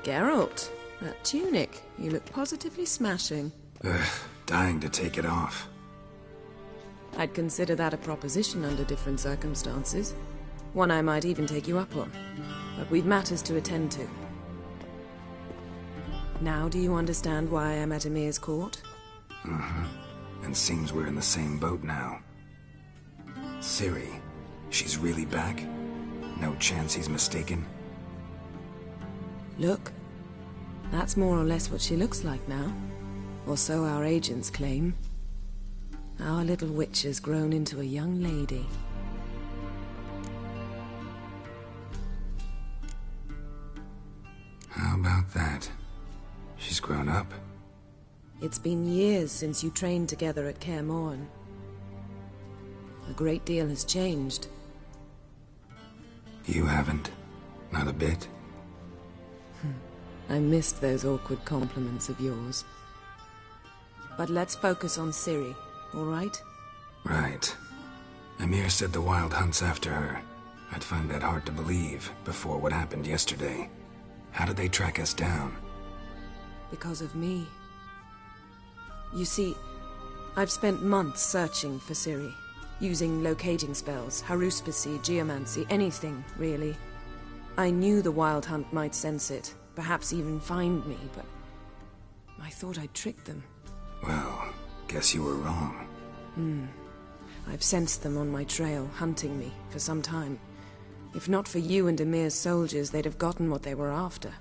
Geralt, that tunic. You look positively smashing. Ugh, dying to take it off. I'd consider that a proposition under different circumstances. One I might even take you up on. But we've matters to attend to. Now do you understand why I'm at Emir's court? Mm-hmm. And seems we're in the same boat now. Ciri, she's really back? No chance he's mistaken? Look, that's more or less what she looks like now. Or so our agents claim. Our little witch has grown into a young lady. How about that? She's grown up? It's been years since you trained together at Kaer Morhen. A great deal has changed. You haven't? Not a bit? I missed those awkward compliments of yours. But let's focus on Ciri, all right? Right. Emir said the Wild Hunt's after her. I'd find that hard to believe before what happened yesterday. How did they track us down? Because of me. You see, I've spent months searching for Ciri, using locating spells, haruspicy, geomancy, anything, really. I knew the Wild Hunt might sense it, perhaps even find me, but I thought I'd tricked them. Well, guess you were wrong. I've sensed them on my trail, hunting me, for some time. If not for you and Emir's soldiers, they'd have gotten what they were after.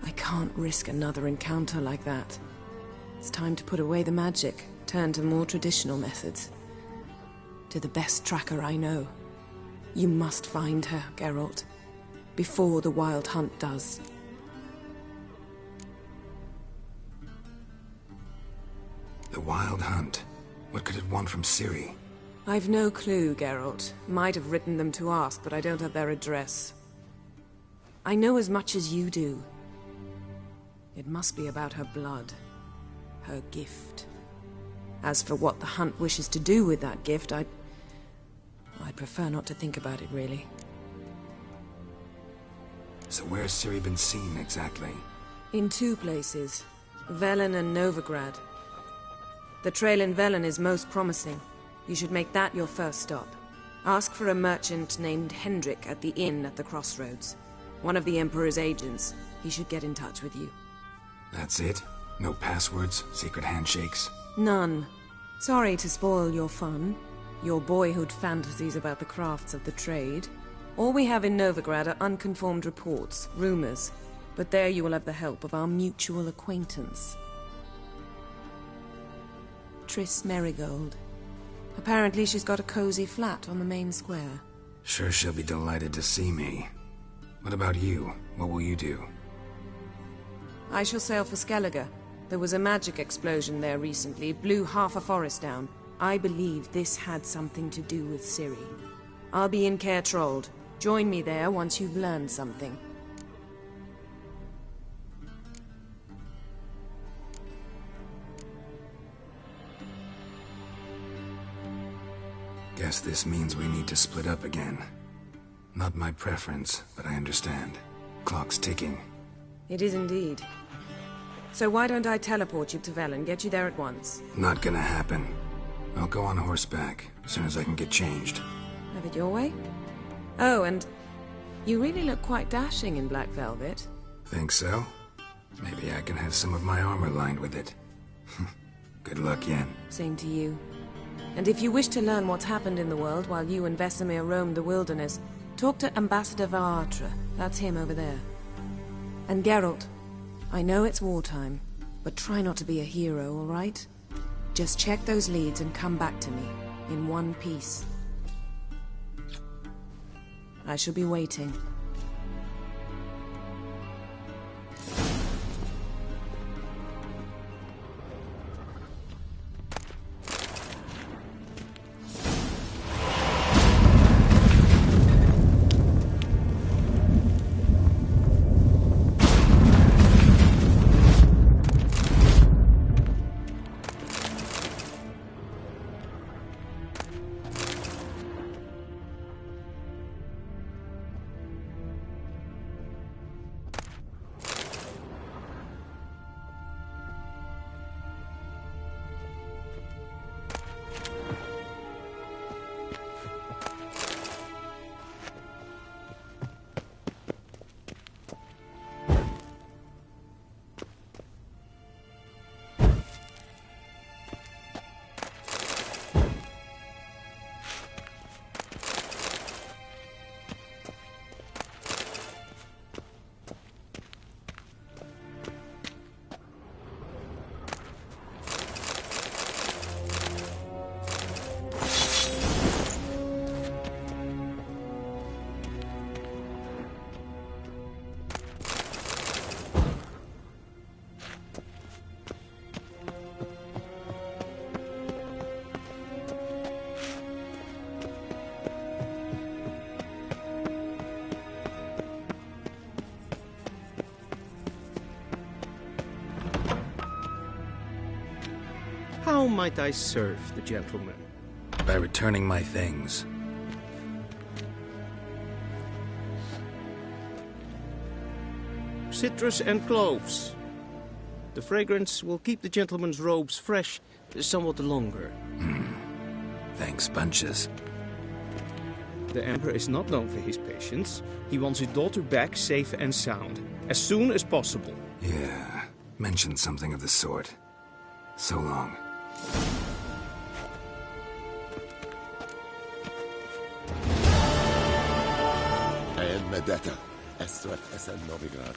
I can't risk another encounter like that. It's time to put away the magic, turn to more traditional methods. To the best tracker I know. You must find her, Geralt. Before the Wild Hunt does. The Wild Hunt? What could it want from Ciri? I've no clue, Geralt. Might have written them to ask, but I don't have their address. I know as much as you do. It must be about her blood. Her gift. As for what the Hunt wishes to do with that gift, I'd prefer not to think about it, really. So where's Ciri been seen, exactly? In two places. Velen and Novigrad. The trail in Velen is most promising. You should make that your first stop. Ask for a merchant named Hendrik at the inn at the crossroads. One of the Emperor's agents. He should get in touch with you. That's it? No passwords, secret handshakes? None. Sorry to spoil your fun. Your boyhood fantasies about the crafts of the trade. All we have in Novigrad are unconfirmed reports, rumors. But there you will have the help of our mutual acquaintance. Triss Merigold. Apparently she's got a cozy flat on the main square. Sure she'll be delighted to see me. What about you? What will you do? I shall sail for Skellige. There was a magic explosion there recently, blew half a forest down. I believe this had something to do with Ciri. I'll be in Caer Trolde. Join me there once you've learned something. Guess this means we need to split up again. Not my preference, but I understand. Clock's ticking. It is indeed. So why don't I teleport you to Velen, get you there at once? Not gonna happen. I'll go on horseback, as soon as I can get changed. Have it your way? Oh, and you really look quite dashing in black velvet. Think so? Maybe I can have some of my armor lined with it. Good luck, Yen. Same to you. And if you wish to learn what's happened in the world while you and Vesemir roamed the wilderness, talk to Ambassador Varatra. That's him over there. And Geralt, I know it's wartime, but try not to be a hero, all right? Just check those leads and come back to me, in one piece. I shall be waiting. How might I serve the gentleman? By returning my things. Citrus and cloves. The fragrance will keep the gentleman's robes fresh somewhat longer. Thanks, bunches. The Emperor is not known for his patience. He wants his daughter back safe and sound, as soon as possible. Yeah, mentioned something of the sort. So long. And Medetta, Estrat Essen Novigrad.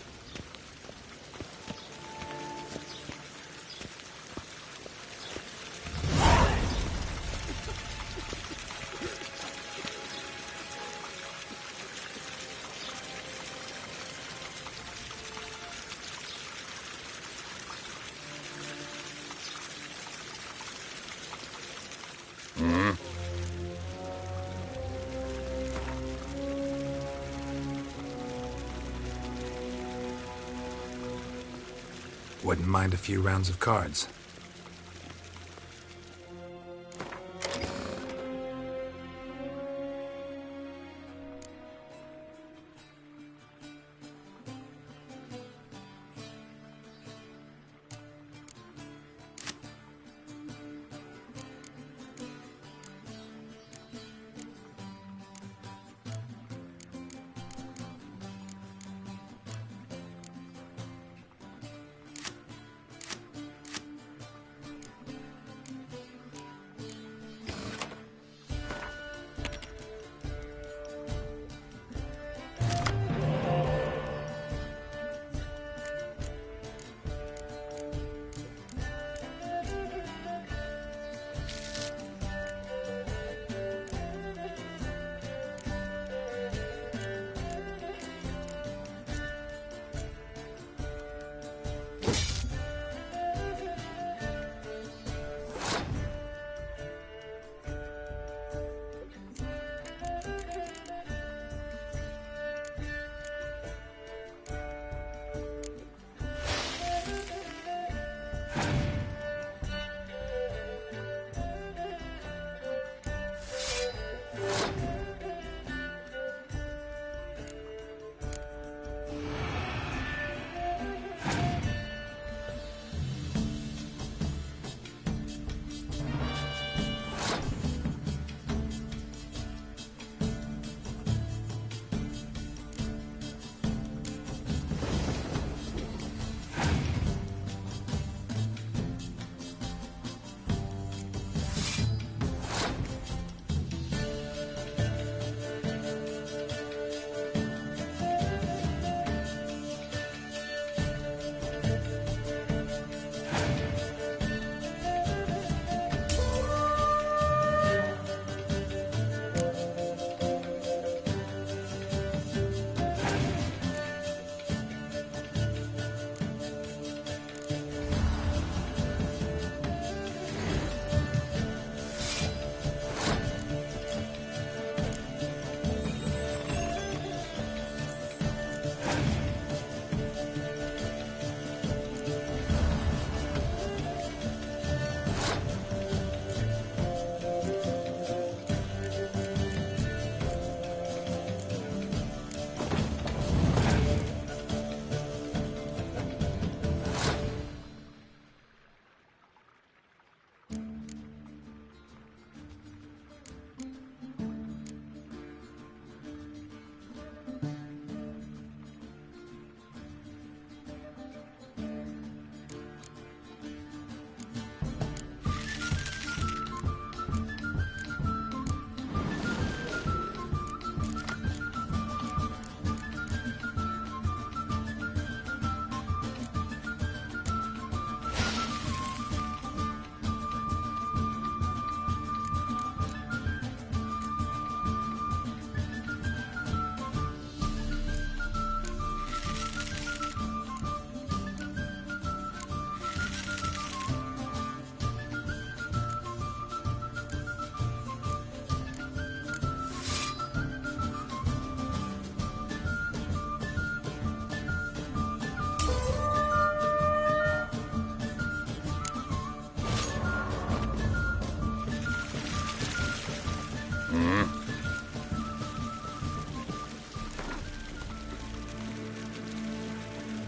Wouldn't mind a few rounds of cards.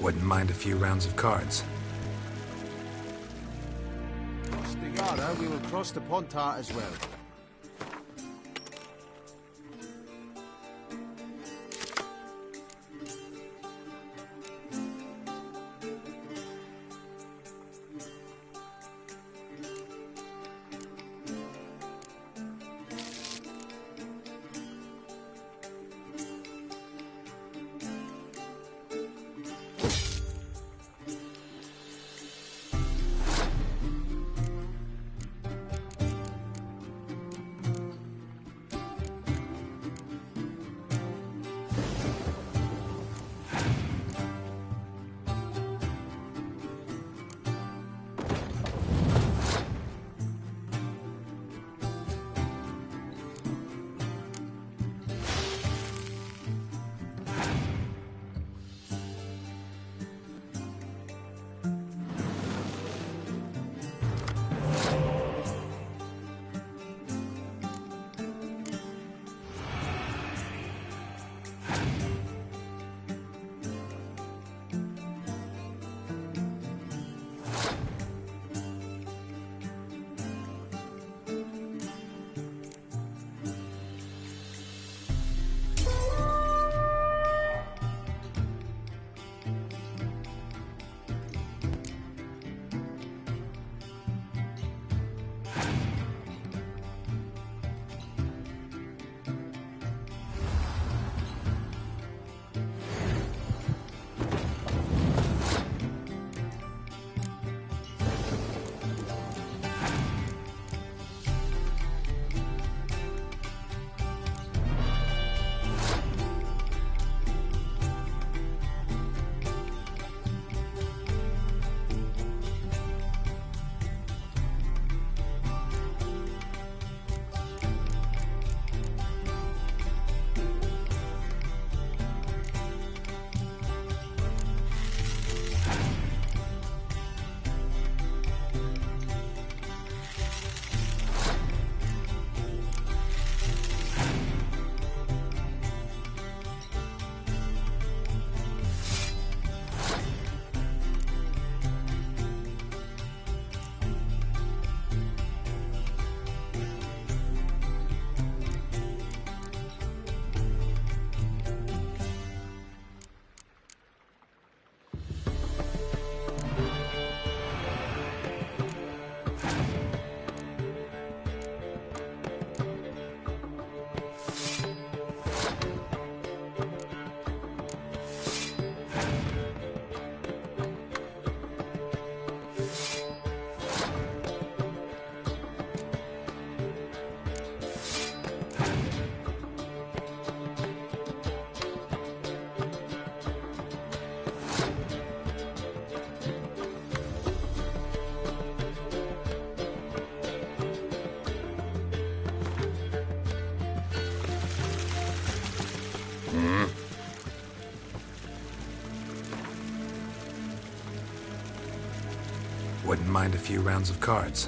Wouldn't mind a few rounds of cards. Cross the Yara, we will cross the Pontar as well. Wouldn't mind a few rounds of cards.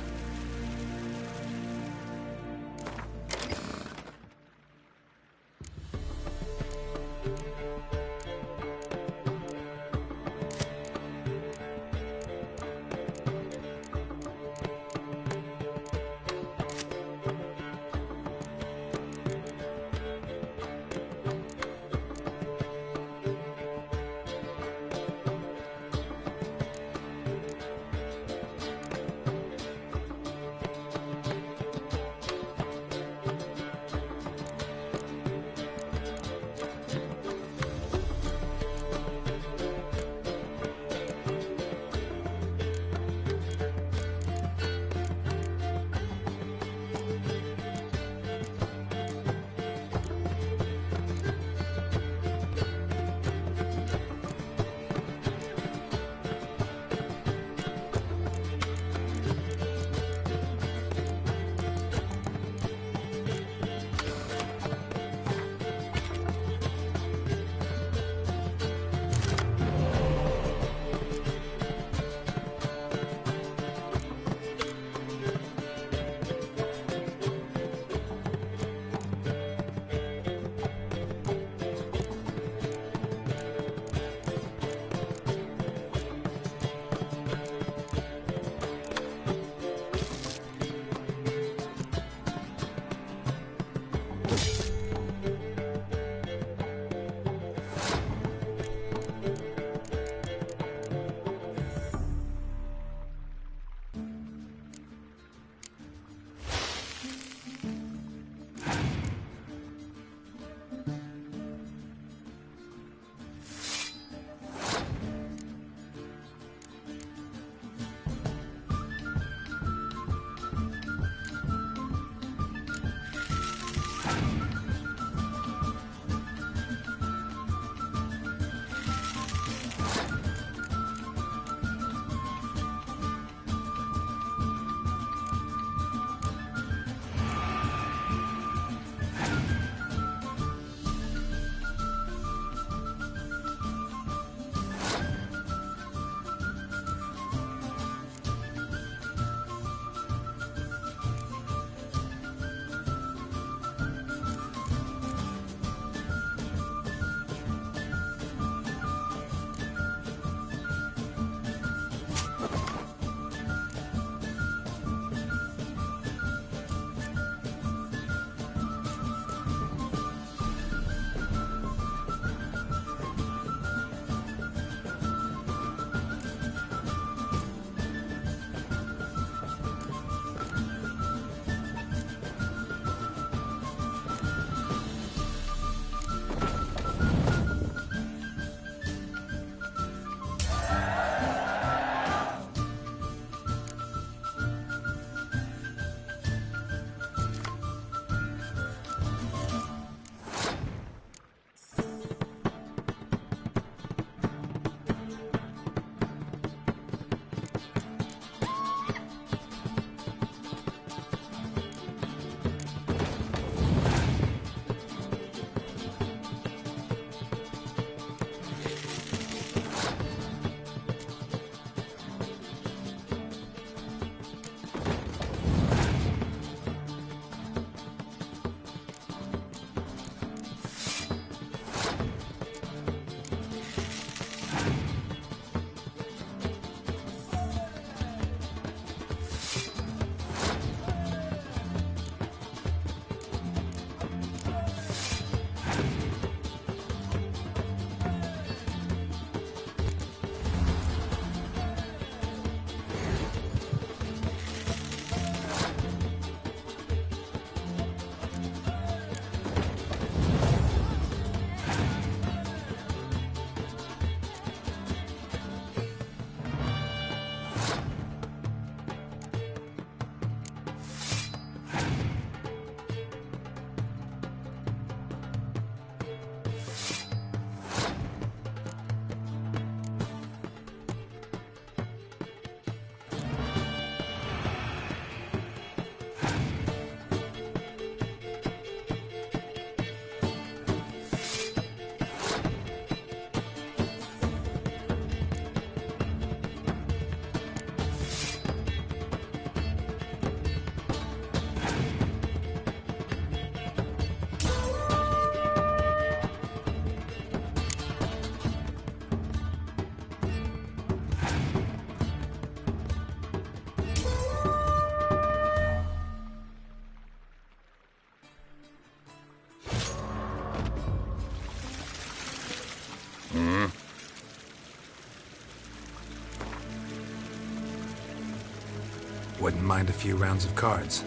Wouldn't mind a few rounds of cards.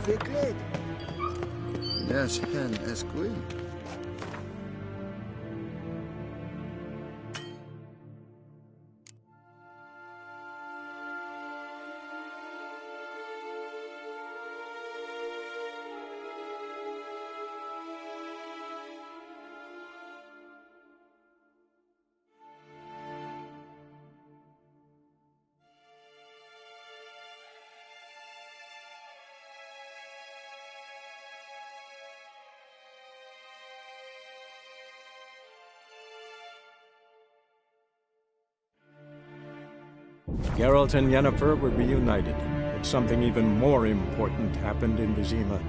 Figled. Yes, hen esquil. Geralt and Yennefer were reunited, but something even more important happened in Vizima.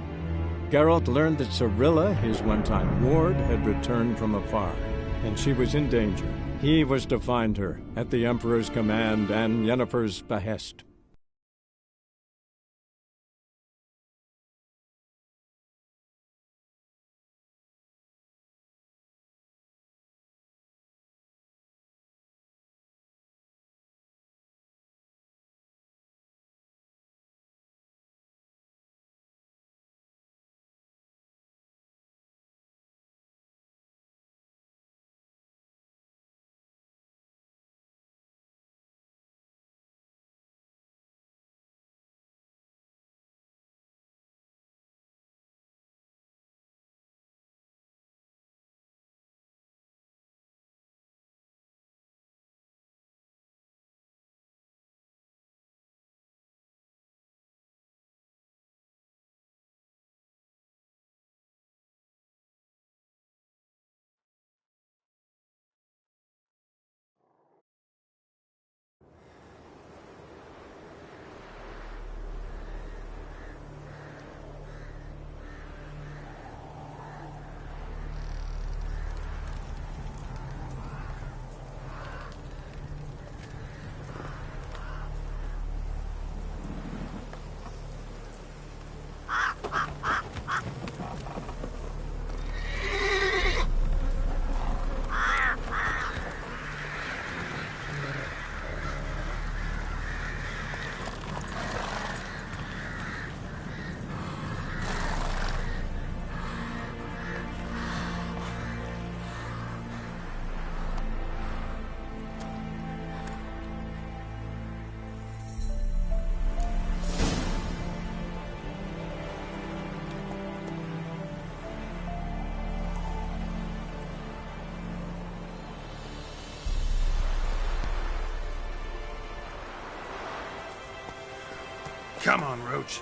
Geralt learned that Cirilla, his one-time ward, had returned from afar, and she was in danger. He was to find her, at the Emperor's command and Yennefer's behest. Come on, Roach.